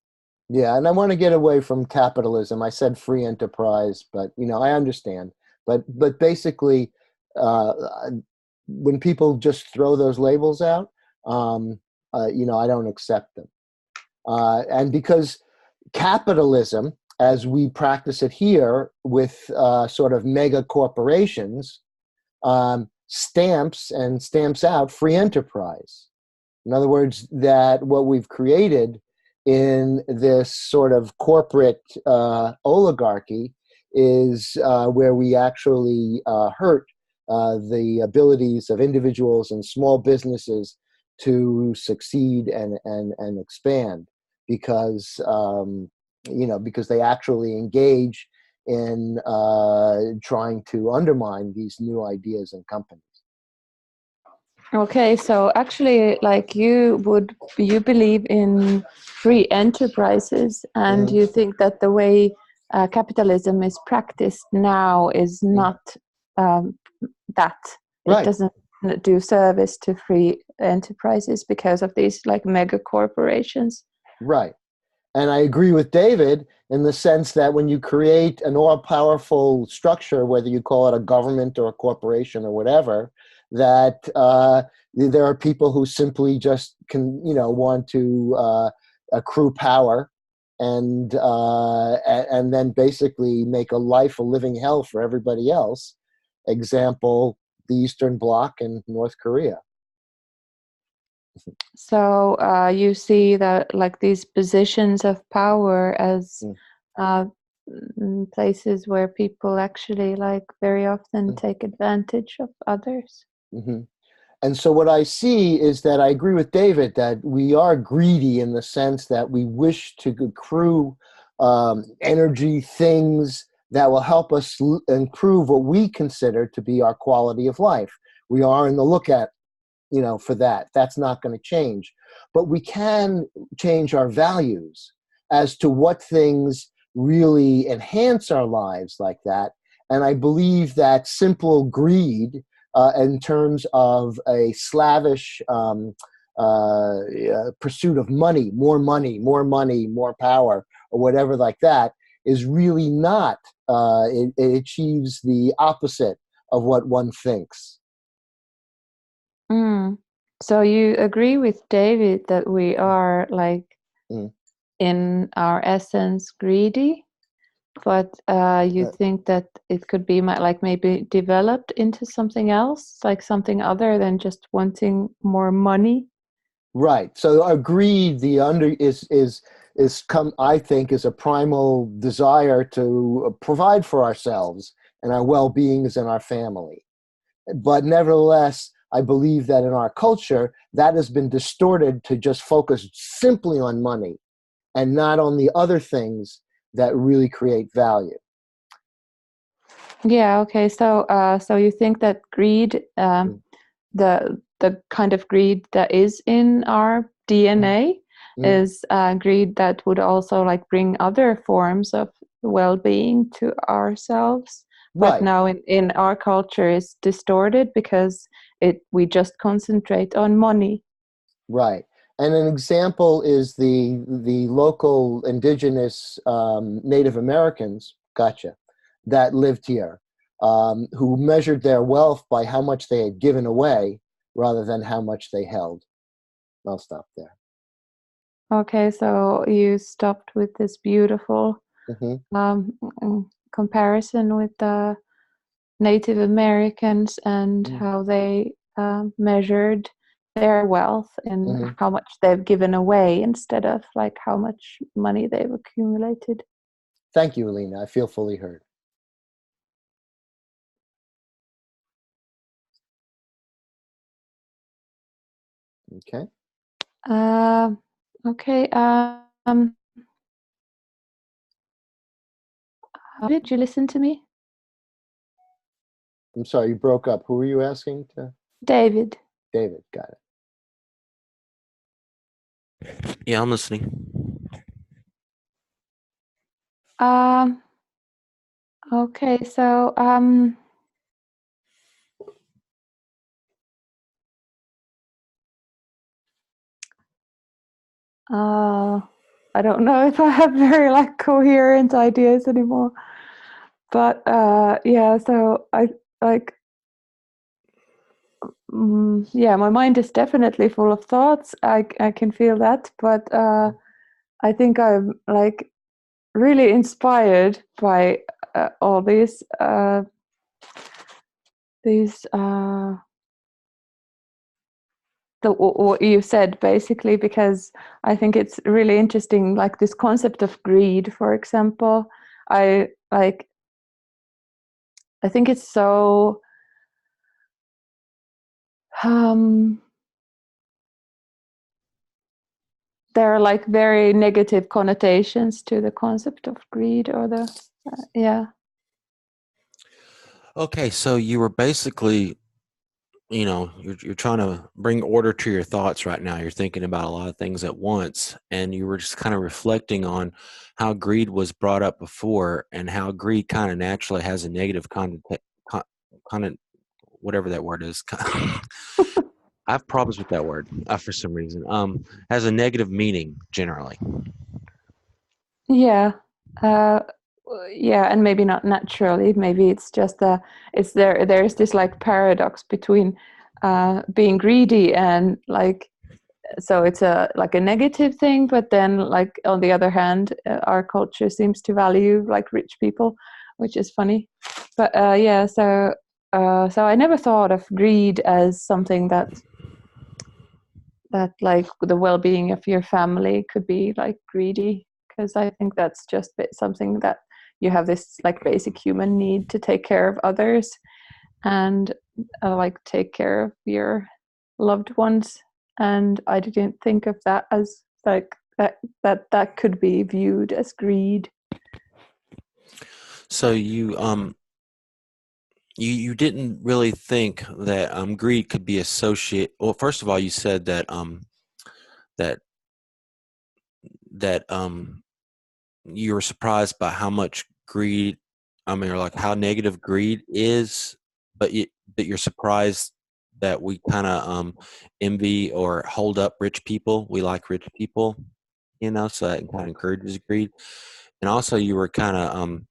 Speaker 1: Yeah, and I want to get away from capitalism. I said free enterprise, but I understand. But basically, uh, when people just throw those labels out, I don't accept them. And because capitalism, as we practice it here with sort of mega corporations, stamps out free enterprise. In other words, that what we've created in this sort of corporate oligarchy is where we actually hurt the abilities of individuals and small businesses to succeed and expand because because they actually engage in trying to undermine these new ideas and companies.
Speaker 4: Okay, so actually, like you believe in free enterprises, and
Speaker 1: Mhm.
Speaker 4: you think that the way capitalism is practiced now is not that. It
Speaker 1: Right.
Speaker 4: doesn't do service to free enterprises because of these like mega corporations.
Speaker 1: Right. And I agree with David in the sense that when you create an all-powerful structure, whether you call it a government or a corporation or whatever, that there are people who simply just want to accrue power and then basically make a life a living hell for everybody else. Example, the Eastern Bloc and North Korea.
Speaker 4: So you see that like these positions of power as places where people actually like very often take advantage of others.
Speaker 1: Mm-hmm. And so what I see is that I agree with David that we are greedy in the sense that we wish to accrue energy, things that will help us improve what we consider to be our quality of life. We are in the lookout, for that. That's not going to change. But we can change our values as to what things really enhance our lives like that. And I believe that simple greed in terms of a slavish pursuit of money, more power, or whatever like that, is really not, it achieves the opposite of what one thinks.
Speaker 4: So you agree with David that we are like in our essence greedy, but you think that it could be like maybe developed into something else, like something other than just wanting more money?
Speaker 1: Right. So greed, I think, is a primal desire to provide for ourselves and our well-beings and our family. But nevertheless, I believe that in our culture, that has been distorted to just focus simply on money and not on the other things that really create value.
Speaker 4: Yeah. Okay. So, so you think that greed, the kind of greed that is in our DNA, is greed that would also like bring other forms of well-being to ourselves, but
Speaker 1: Right.
Speaker 4: now in our culture is distorted because we just concentrate on money.
Speaker 1: Right. And an example is the local indigenous Native Americans, that lived here, who measured their wealth by how much they had given away rather than how much they held. I'll stop there.
Speaker 4: Okay, so you stopped with this beautiful comparison with the Native Americans and how they measured their wealth and how much they've given away instead of like how much money they've accumulated.
Speaker 1: Thank you, Alina. I feel fully heard. Okay.
Speaker 4: Okay. Did you listen to me?
Speaker 1: I'm sorry, you broke up. Who were you asking to?
Speaker 4: David.
Speaker 1: David, got
Speaker 2: it. Yeah, I'm listening.
Speaker 4: Okay, so I don't know if I have very like coherent ideas anymore. But yeah, so I like yeah, my mind is definitely full of thoughts. I can feel that, but I think I'm like really inspired by all these what you said basically, because I think it's really interesting, like this concept of greed, for example. I think it's so there are like very negative connotations to the concept of greed, or the yeah.
Speaker 2: Okay, so you were basically you're trying to bring order to your thoughts right now. You're thinking about a lot of things at once, and you were just kind of reflecting on how greed was brought up before, and how greed kind of naturally has a negative con, whatever that word is. I have problems with that word for some reason. Has a negative meaning generally.
Speaker 4: Yeah. Uh, yeah, and maybe not naturally. Maybe it's just it's there's this like paradox between being greedy and like, so it's a like a negative thing, but then like on the other hand, our culture seems to value like rich people, which is funny. But yeah, so I never thought of greed as something that like the well-being of your family could be like greedy, because I think that's just something that you have this like basic human need to take care of others and like take care of your loved ones. And I didn't think of that as like that could be viewed as greed.
Speaker 2: So you didn't really think that greed could be associated. Well, first of all, you said that that that you were surprised by how much greed. I mean, or like how negative greed is, but you're surprised that we kind of envy or hold up rich people. We like rich people, so that kind of encourages greed. And also, you were kind of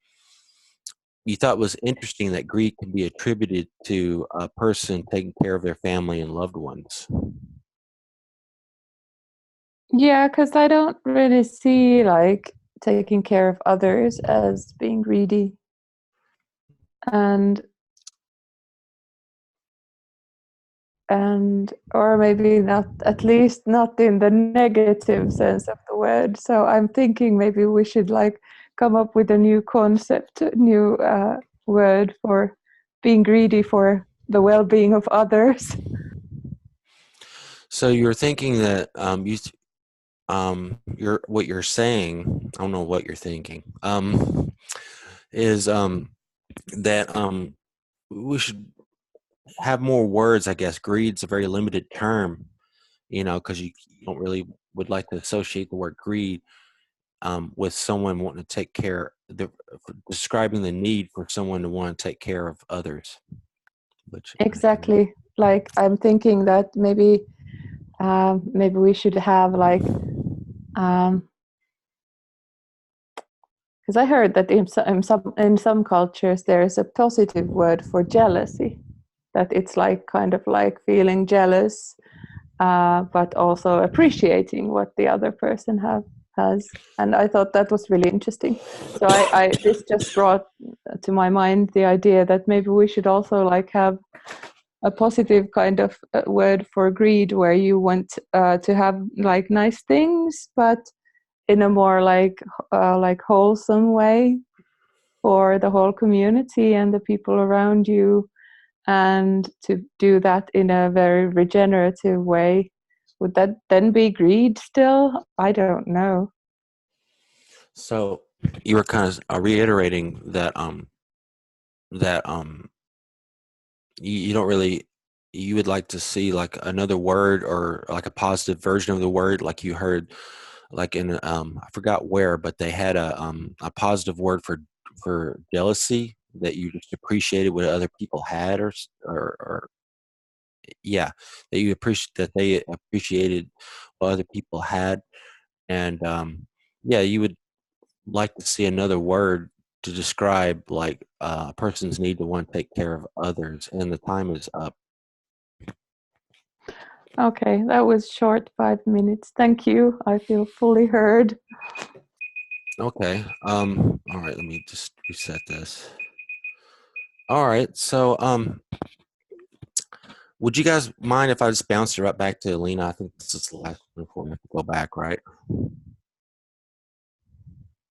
Speaker 2: you thought it was interesting that greed can be attributed to a person taking care of their family and loved ones.
Speaker 4: Yeah, because I don't really see like taking care of others as being greedy. and and or maybe not, at least not in the negative sense of the word. So I'm thinking maybe we should like come up with a new concept, a new word for being greedy for the well-being of others.
Speaker 2: So you're thinking that you're what you're saying. I don't know what you're thinking. Is that we should have more words. I guess greed's a very limited term, because you don't really would like to associate the word greed with someone wanting to take care, describing the need for someone to want to take care of others. Which
Speaker 4: Exactly. Like I'm thinking that maybe we should have like because I heard that in some cultures there is a positive word for jealousy, that it's like kind of like feeling jealous, but also appreciating what the other person has. And I thought that was really interesting. So I this just brought to my mind the idea that maybe we should also like have a positive kind of word for greed, where you want to have like nice things, but in a more like wholesome way for the whole community and the people around you, and to do that in a very regenerative way. Would that then be greed still? I don't know.
Speaker 2: So you were kind of reiterating that you don't really, you would like to see like another word or like a positive version of the word, like you heard like in I forgot where, but they had a positive word for jealousy, that you just appreciated what other people had, or yeah, that you appreciate that they appreciated what other people had. And yeah, you would like to see another word to describe like a person's need to want to take care of others. And the time is up.
Speaker 4: Okay, that was short, 5 minutes. Thank you. I feel fully heard.
Speaker 2: Okay. All right, let me just reset this. All right. So would you guys mind if I just bounced it right back to Alina? I think this is the last one before we have to go back, right?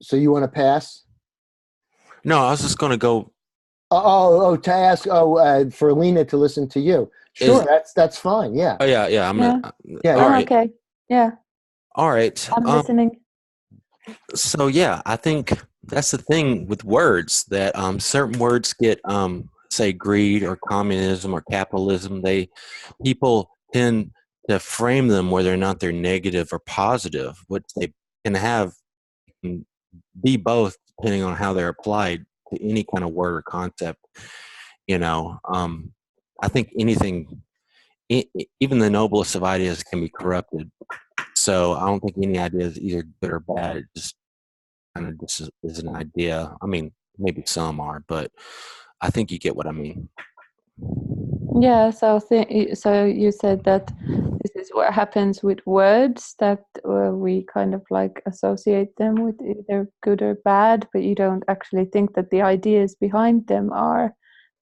Speaker 1: So you want to pass?
Speaker 2: No, I was just going to go.
Speaker 1: To ask. For Lena to listen to you. Sure,
Speaker 2: Is
Speaker 1: that's fine. Yeah.
Speaker 2: Oh yeah. I'm
Speaker 4: Yeah.
Speaker 2: gonna.
Speaker 1: Yeah.
Speaker 2: All
Speaker 1: Yeah.
Speaker 4: I'm
Speaker 2: right.
Speaker 4: okay. Yeah,
Speaker 2: All right.
Speaker 4: I'm listening.
Speaker 2: So yeah, I think that's the thing with words, that certain words get say greed or communism or capitalism, people tend to frame them whether or not they're negative or positive, which they can have can be both depending on how they're applied to any kind of word or concept. You know, I think anything, even the noblest of ideas, can be corrupted. So I don't think any idea is either good or bad. It just kind of just is an idea. I mean, maybe some are, but I think you get what I mean.
Speaker 4: Yeah, so you said that this is what happens with words, that we kind of like associate them with either good or bad, but you don't actually think that the ideas behind them are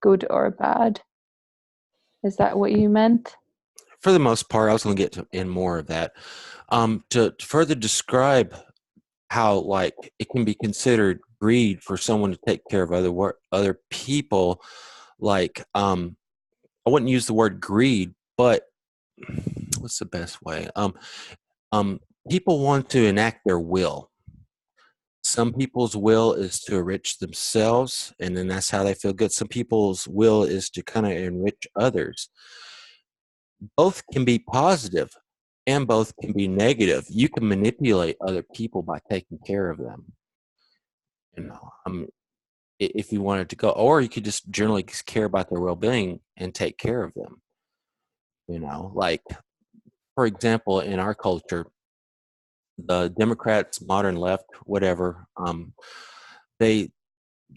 Speaker 4: good or bad. Is that what you meant?
Speaker 2: For the most part, I was going to get in more of that. To further describe how like it can be considered greed for someone to take care of other people, like I wouldn't use the word greed, but what's the best way? People want to enact their will. Some people's will is to enrich themselves, and then that's how they feel good. Some people's will is to kind of enrich others. Both can be positive and both can be negative. You can manipulate other people by taking care of them. You know, if you wanted to go, or you could just generally care about their well-being and take care of them. You know, like for example, in our culture, the Democrats, modern left, whatever, they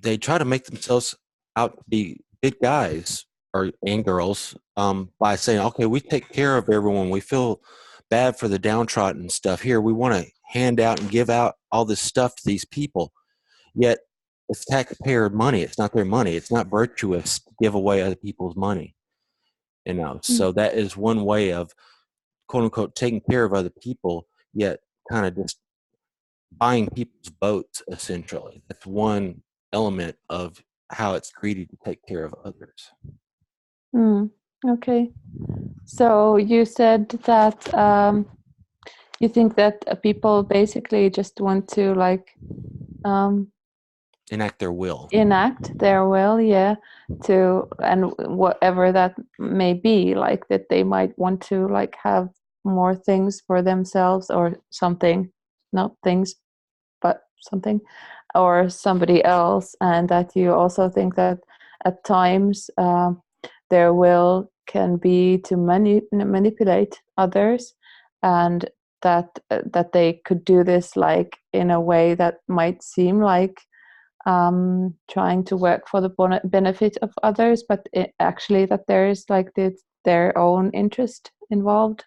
Speaker 2: they try to make themselves out to be good guys and girls by saying, okay, we take care of everyone. We feel bad for the downtrodden stuff. Here, we want to hand out and give out all this stuff to these people. Yet it's taxpayer money. It's not their money. It's not virtuous to give away other people's money. You know, so that is one way of quote unquote taking care of other people, yet kind of just buying people's votes, essentially. That's one element of how it's greedy to take care of others.
Speaker 4: Okay. So you said that you think that people basically just want to like
Speaker 2: Enact their will.
Speaker 4: enact their will, yeah, to, and whatever that may be, like that they might want to like have more things for themselves or something, not things, but something, or somebody else, and that you also think that at times their will can be to manipulate others, and that they could do this like in a way that might seem like trying to work for the benefit of others, but actually that there is like their own interest involved,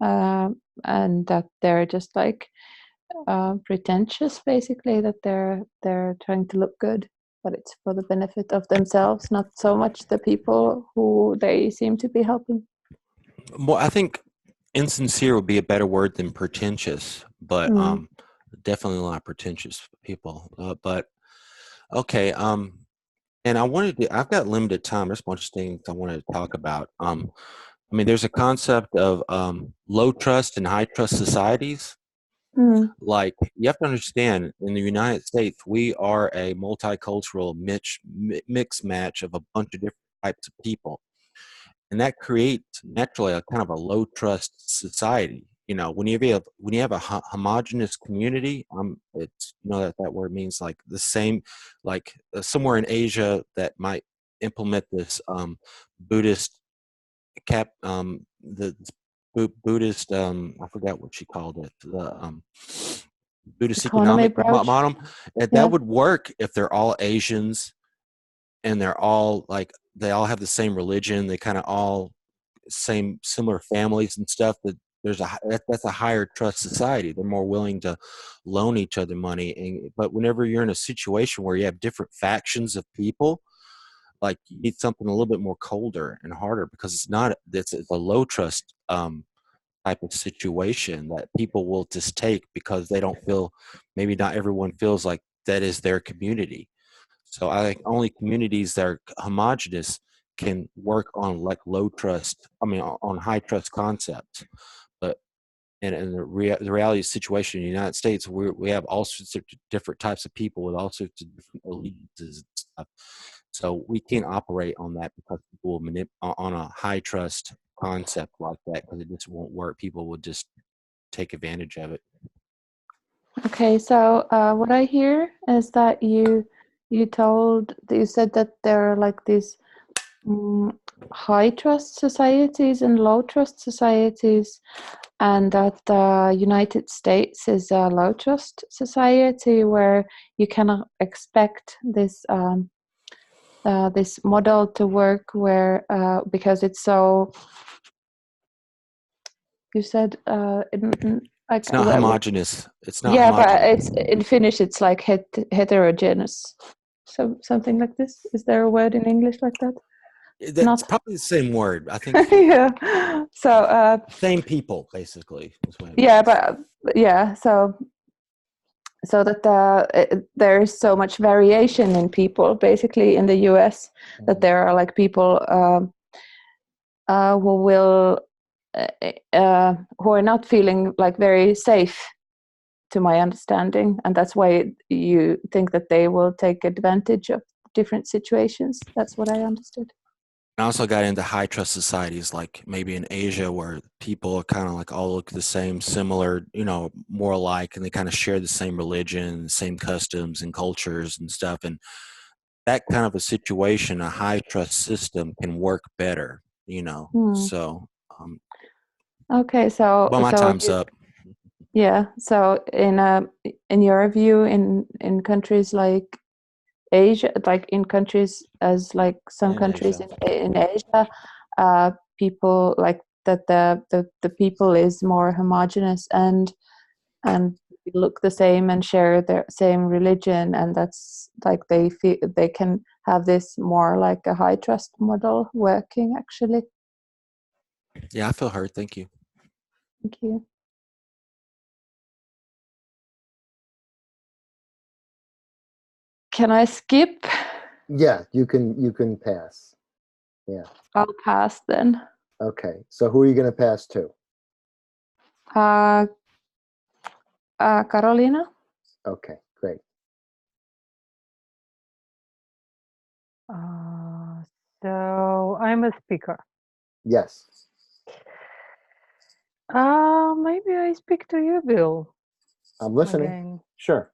Speaker 4: and that they're just like pretentious, basically, that they're trying to look good, but it's for the benefit of themselves, not so much the people who they seem to be helping.
Speaker 2: Well, I think insincere would be a better word than pretentious, but definitely a lot of pretentious people. But okay, and I've got limited time. There's a bunch of things I wanted to talk about. I mean, there's a concept of low trust and high trust societies. Like, you have to understand, in the United States, we are a multicultural mix match of a bunch of different types of people. And that creates naturally a kind of a low trust society. You know, when you have a homogenous community, it's, you know, that word means like the same, like somewhere in Asia that might implement this Buddhist the Buddhist, I forgot what she called it, the Buddhist
Speaker 4: Economy
Speaker 2: economic
Speaker 4: approach.
Speaker 2: model. And
Speaker 4: Yeah.
Speaker 2: that would work if they're all Asians and they're all like, they all have the same religion. They kind of all similar families and stuff. That that's a higher trust society. They're more willing to loan each other money. But whenever you're in a situation where you have different factions of people, like, you need something a little bit more colder and harder, because it's a low trust type of situation that people will just take because they don't feel, maybe not everyone feels like that is their community. So I think only communities that are homogenous can work on like low trust, I mean, on high trust concepts. But in the reality situation in the United States, we have all sorts of different types of people with all sorts of different allegiances and stuff. So we can't operate on that because people will on a high trust concept like that, because it just won't work. People will just take advantage of it.
Speaker 4: Okay, so what I hear is that you said that there are like these high trust societies and low trust societies, and that the United States is a low trust society where you cannot expect this this model to work, where because it's so. You said like
Speaker 2: It's not homogenous. It's not
Speaker 4: yeah, but
Speaker 2: homogenous.
Speaker 4: it's in Finnish. It's like heterogeneous, so something like this. Is there a word in English like that?
Speaker 2: That's
Speaker 4: Not.
Speaker 2: probably the same word. I think
Speaker 4: Yeah. So
Speaker 2: same people, basically. Is what it
Speaker 4: yeah,
Speaker 2: means.
Speaker 4: but yeah, so that there is so much variation in people, basically in the U.S., that there are like people who will who are not feeling like very safe, to my understanding, and that's why you think that they will take advantage of different situations. That's what I understood.
Speaker 2: I also got into high trust societies, like maybe in Asia, where people are kind of like all look the same, similar, more alike, and they kind of share the same religion, same customs and cultures and stuff. And that kind of a situation, a high trust system can work better, So,
Speaker 4: Okay, so
Speaker 2: well, my time's up.
Speaker 4: yeah, so in your view, in countries like Asia, like in countries as like some
Speaker 2: In
Speaker 4: countries
Speaker 2: Asia.
Speaker 4: in Asia, people like that the people is more homogeneous and look the same and share their same religion, and that's like they feel they can have this more like a high trust model working actually.
Speaker 2: Yeah, I feel heard. Thank you.
Speaker 4: Thank you. Can I skip?
Speaker 1: Yeah, you can pass. Yeah.
Speaker 4: I'll pass then.
Speaker 1: Okay. So who are you going to pass to?
Speaker 4: Carolina.
Speaker 1: Okay, great.
Speaker 3: So I'm a speaker.
Speaker 1: Yes.
Speaker 3: Maybe I speak to you, Bill.
Speaker 1: I'm listening.
Speaker 3: Again.
Speaker 1: Sure.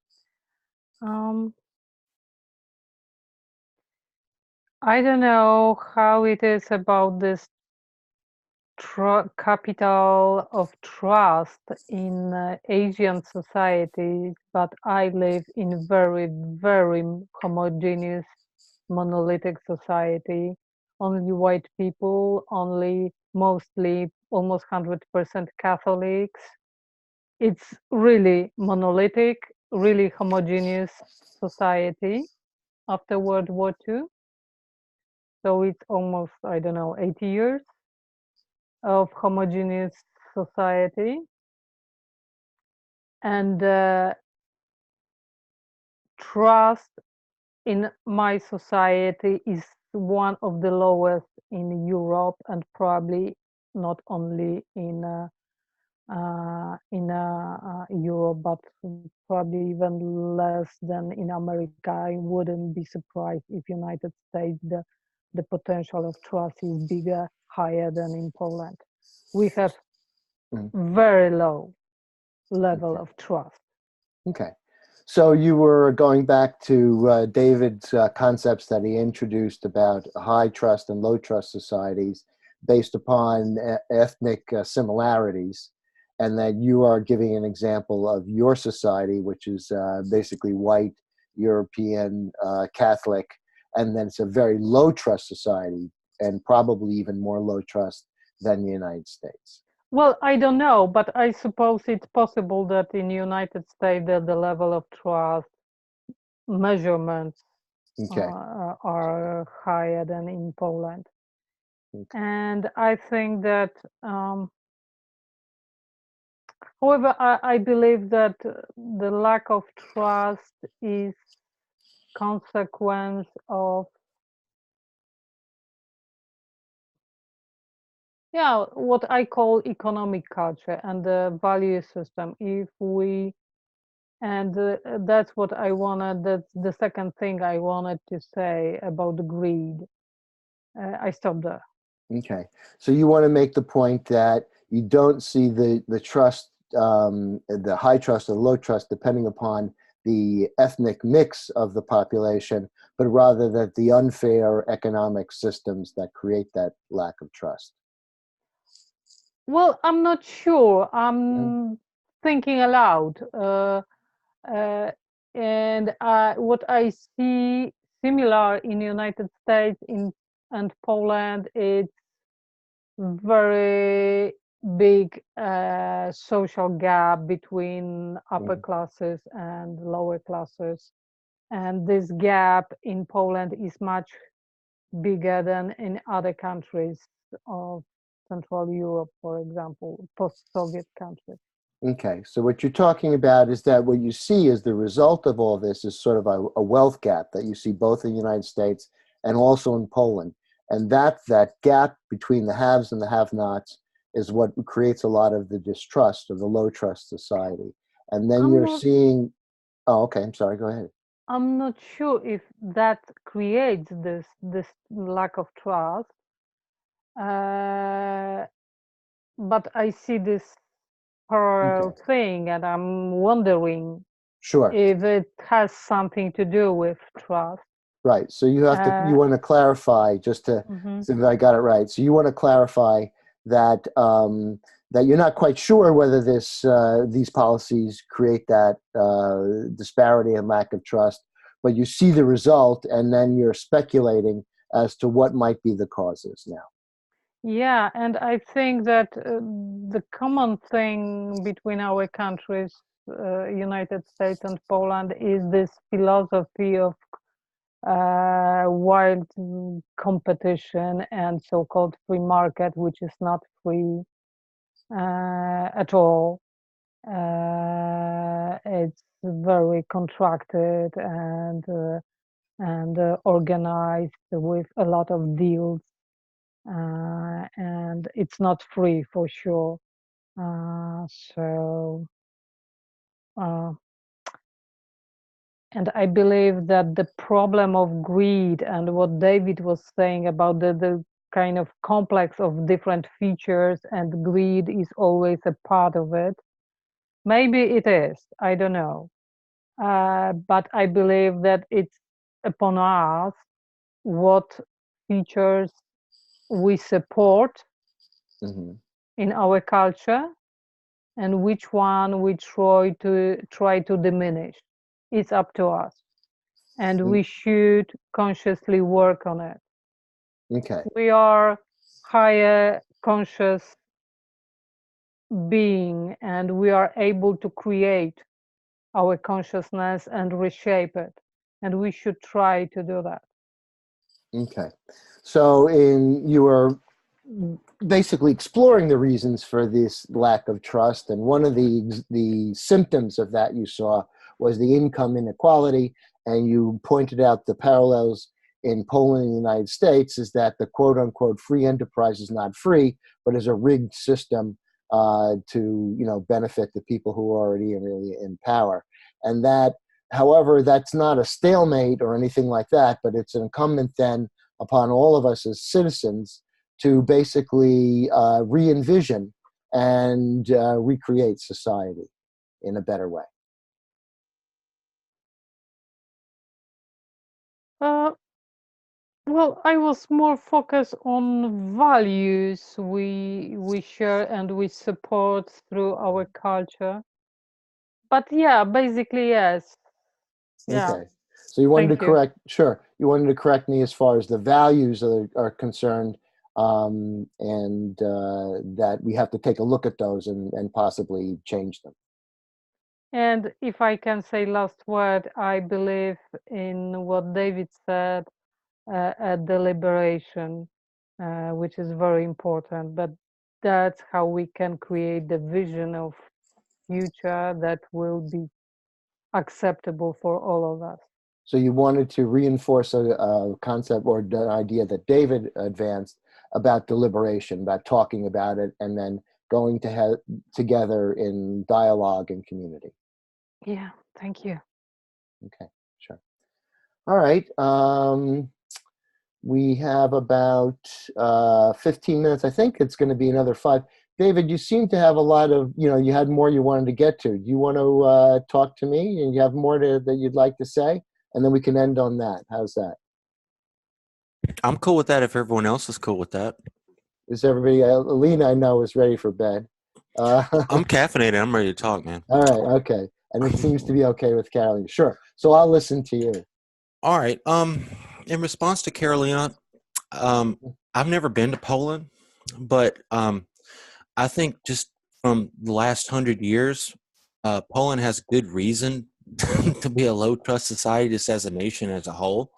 Speaker 3: I don't know how it is about this capital of trust in Asian societies, but I live in very, very homogeneous, monolithic society. Only white people, only mostly almost 100% Catholics. It's really monolithic, really homogeneous society after World War II. So it's almost, I don't know, 80 years of homogeneous society. And trust in my society is one of the lowest in Europe, and probably not only in Europe, but probably even less than in America. I wouldn't be surprised if United States the potential of trust is bigger, higher than in Poland. We have very low level of trust.
Speaker 1: Okay. So you were going back to David's concepts that he introduced about high trust and low trust societies based upon ethnic similarities, and that you are giving an example of your society, which is basically white, European, Catholic, and then it's a very low trust society, and probably even more low trust than the United States.
Speaker 3: Well, I don't know, but I suppose it's possible that in United States that the level of trust measurements are higher than in Poland. Okay. And I think that, however, I believe that the lack of trust is consequence of what I call economic culture and the value system. If we And that's what I wanted. That's the second thing I wanted to say about the greed. I stopped there.
Speaker 1: Okay. So you want to make the point that you don't see the trust, the high trust or low trust, depending upon the ethnic mix of the population, but rather that the unfair economic systems that create that lack of trust.
Speaker 3: Well, I'm not sure.
Speaker 1: Mm.
Speaker 3: I'm thinking aloud. Uh, and what I see similar in United States and Poland, it's very big social gap between upper
Speaker 1: Mm.
Speaker 3: classes and lower classes. And this gap in Poland is much bigger than in other countries of Central Europe, for example, post-Soviet countries.
Speaker 1: Okay, so what you're talking about is that what you see as the result of all this is sort of a wealth gap that you see both in the United States and also in Poland. And that gap between the haves and the have-nots is what creates a lot of the distrust or the low trust society. And then
Speaker 3: I'm
Speaker 1: you're
Speaker 3: not
Speaker 1: seeing, oh, okay, I'm sorry, go ahead.
Speaker 3: I'm not sure if that creates this lack of trust, uh, but I see this parallel
Speaker 1: Okay,
Speaker 3: thing, and I'm wondering
Speaker 1: sure.
Speaker 3: if it has something to do with trust.
Speaker 1: Right. So you
Speaker 3: Uh,
Speaker 1: want to clarify just to
Speaker 3: mhm.
Speaker 1: so that I got it right. So you want to clarify that that you're not quite sure whether these policies create that disparity and lack of trust, but you see the result, and then you're speculating as to what might be the causes now.
Speaker 3: Yeah, and I think that the common thing between our countries, United States and Poland, is this philosophy of wild competition and so-called free market, which is not free at all. It's very contracted and organized with a lot of deals, and it's not free for sure. So. Uh, And I believe that the problem of greed and what David was saying about the kind of complex of different features and greed is always a part of it. Maybe it is, I don't know. But I believe that it's upon us what features we support
Speaker 1: Hmm.
Speaker 3: in our culture and which one we try to diminish. It's up to us. And we should consciously work on it.
Speaker 1: Okay.
Speaker 3: We are higher conscious being and we are able to create our consciousness and reshape it. And we should try to do that.
Speaker 1: Okay. So you are basically exploring the reasons for this lack of trust, and one of the symptoms of that you saw was the income inequality, and you pointed out the parallels in Poland and the United States is that the quote unquote free enterprise is not free, but is a rigged system to benefit the people who are already really in power, and that. However, that's not a stalemate or anything like that, but it's incumbent then upon all of us as citizens to basically re-envision and recreate society in a better way.
Speaker 3: Uh, well, I was more focused on values we share and we support through our culture. But yeah, basically yes. Yeah,
Speaker 1: Okay. So you wanted to
Speaker 3: thank you.
Speaker 1: correct, sure. You wanted to correct me as far as the values are concerned, and that we have to take a look at those and possibly change them.
Speaker 3: And if I can say last word, I believe in what David said, a deliberation, which is very important. But that's how we can create the vision of future that will be acceptable for all of us.
Speaker 1: So you wanted to reinforce a concept or an idea that David advanced about deliberation, about talking about it, and then going to together in dialogue and community.
Speaker 3: Yeah, Thank you.
Speaker 1: Okay, sure. All right. We have about 15 minutes. I think it's going to be another 5. David, you seem to have a lot of, you had more you wanted to get to. Do you want to talk to me and you have more that you'd like to say? And then we can end on that. How's that?
Speaker 2: I'm cool with that if everyone else is cool with that.
Speaker 1: Is everybody, Alina, I know, is ready for bed.
Speaker 2: I'm caffeinated. I'm ready to talk, man.
Speaker 1: All right, okay. And it seems to be okay with Carolina. Sure. So I'll listen to you.
Speaker 2: All right. In response to Carolina, I've never been to Poland, but I think just from the last 100 years, Poland has good reason to be a low trust society just as a nation as a whole.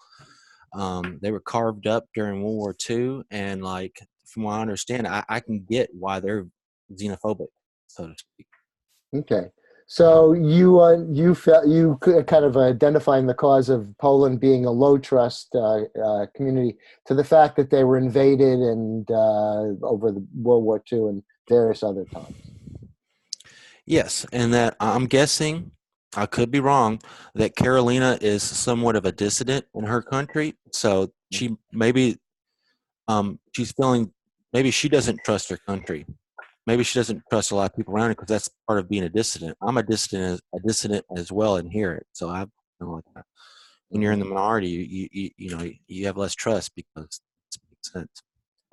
Speaker 2: They were carved up during World War II, and like from what I understand, I can get why they're xenophobic, so to speak.
Speaker 1: Okay. So you felt kind of identifying the cause of Poland being a low trust community to the fact that they were invaded and over the World War II and various other times.
Speaker 2: Yes, and that I'm guessing, I could be wrong, that Carolina is somewhat of a dissident in her country. So she maybe she's feeling maybe she doesn't trust her country. Maybe she doesn't trust a lot of people around her because that's part of being a dissident. I'm a dissident as well in here. So I like that. When you're in the minority, you have less trust because it makes sense.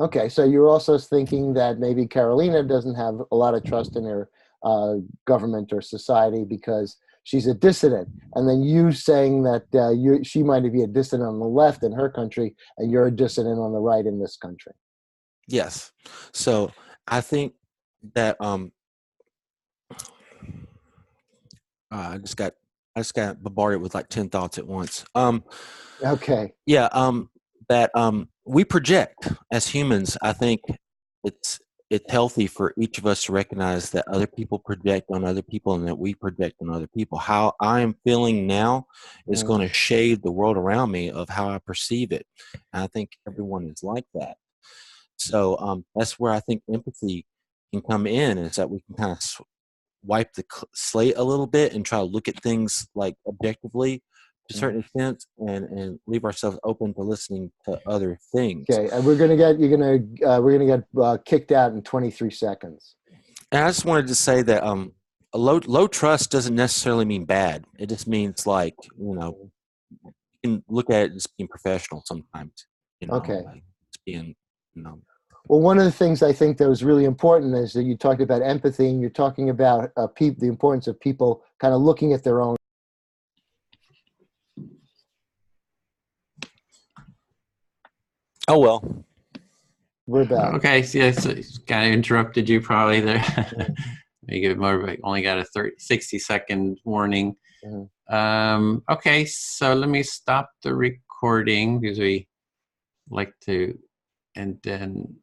Speaker 1: Okay, so you're also thinking that maybe Carolina doesn't have a lot of trust in her government or society because she's a dissident, and then you saying that she might be a dissident on the left in her country, and you're a dissident on the right in this country.
Speaker 2: Yes. So I think that I just got bombarded with like 10 thoughts at once.
Speaker 1: Okay.
Speaker 2: Yeah, that we project as humans. I think it's healthy for each of us to recognize that other people project on other people and that we project on other people. How I am feeling now is going to shade the world around me of how I perceive it. And I think everyone is like that. So that's where I think empathy can come in, is that we can kind of wipe the slate a little bit and try to look at things like objectively to a certain extent and leave ourselves open to listening to other things.
Speaker 1: Okay, and we're gonna get kicked out in 23 seconds.
Speaker 2: And I just wanted to say that a low trust doesn't necessarily mean bad. It just means like, you can look at it as being professional sometimes.
Speaker 1: Okay.
Speaker 2: Like it's being,
Speaker 1: Well, one of the things I think that was really important is that you talked about empathy, and you're talking about the importance of people kind of looking at their own.
Speaker 2: Oh, well.
Speaker 1: We're back.
Speaker 5: Okay, so yeah, so kind of interrupted you probably there. Make it more, but only got a 60-second warning. Okay, so let me stop the recording because we like to, and then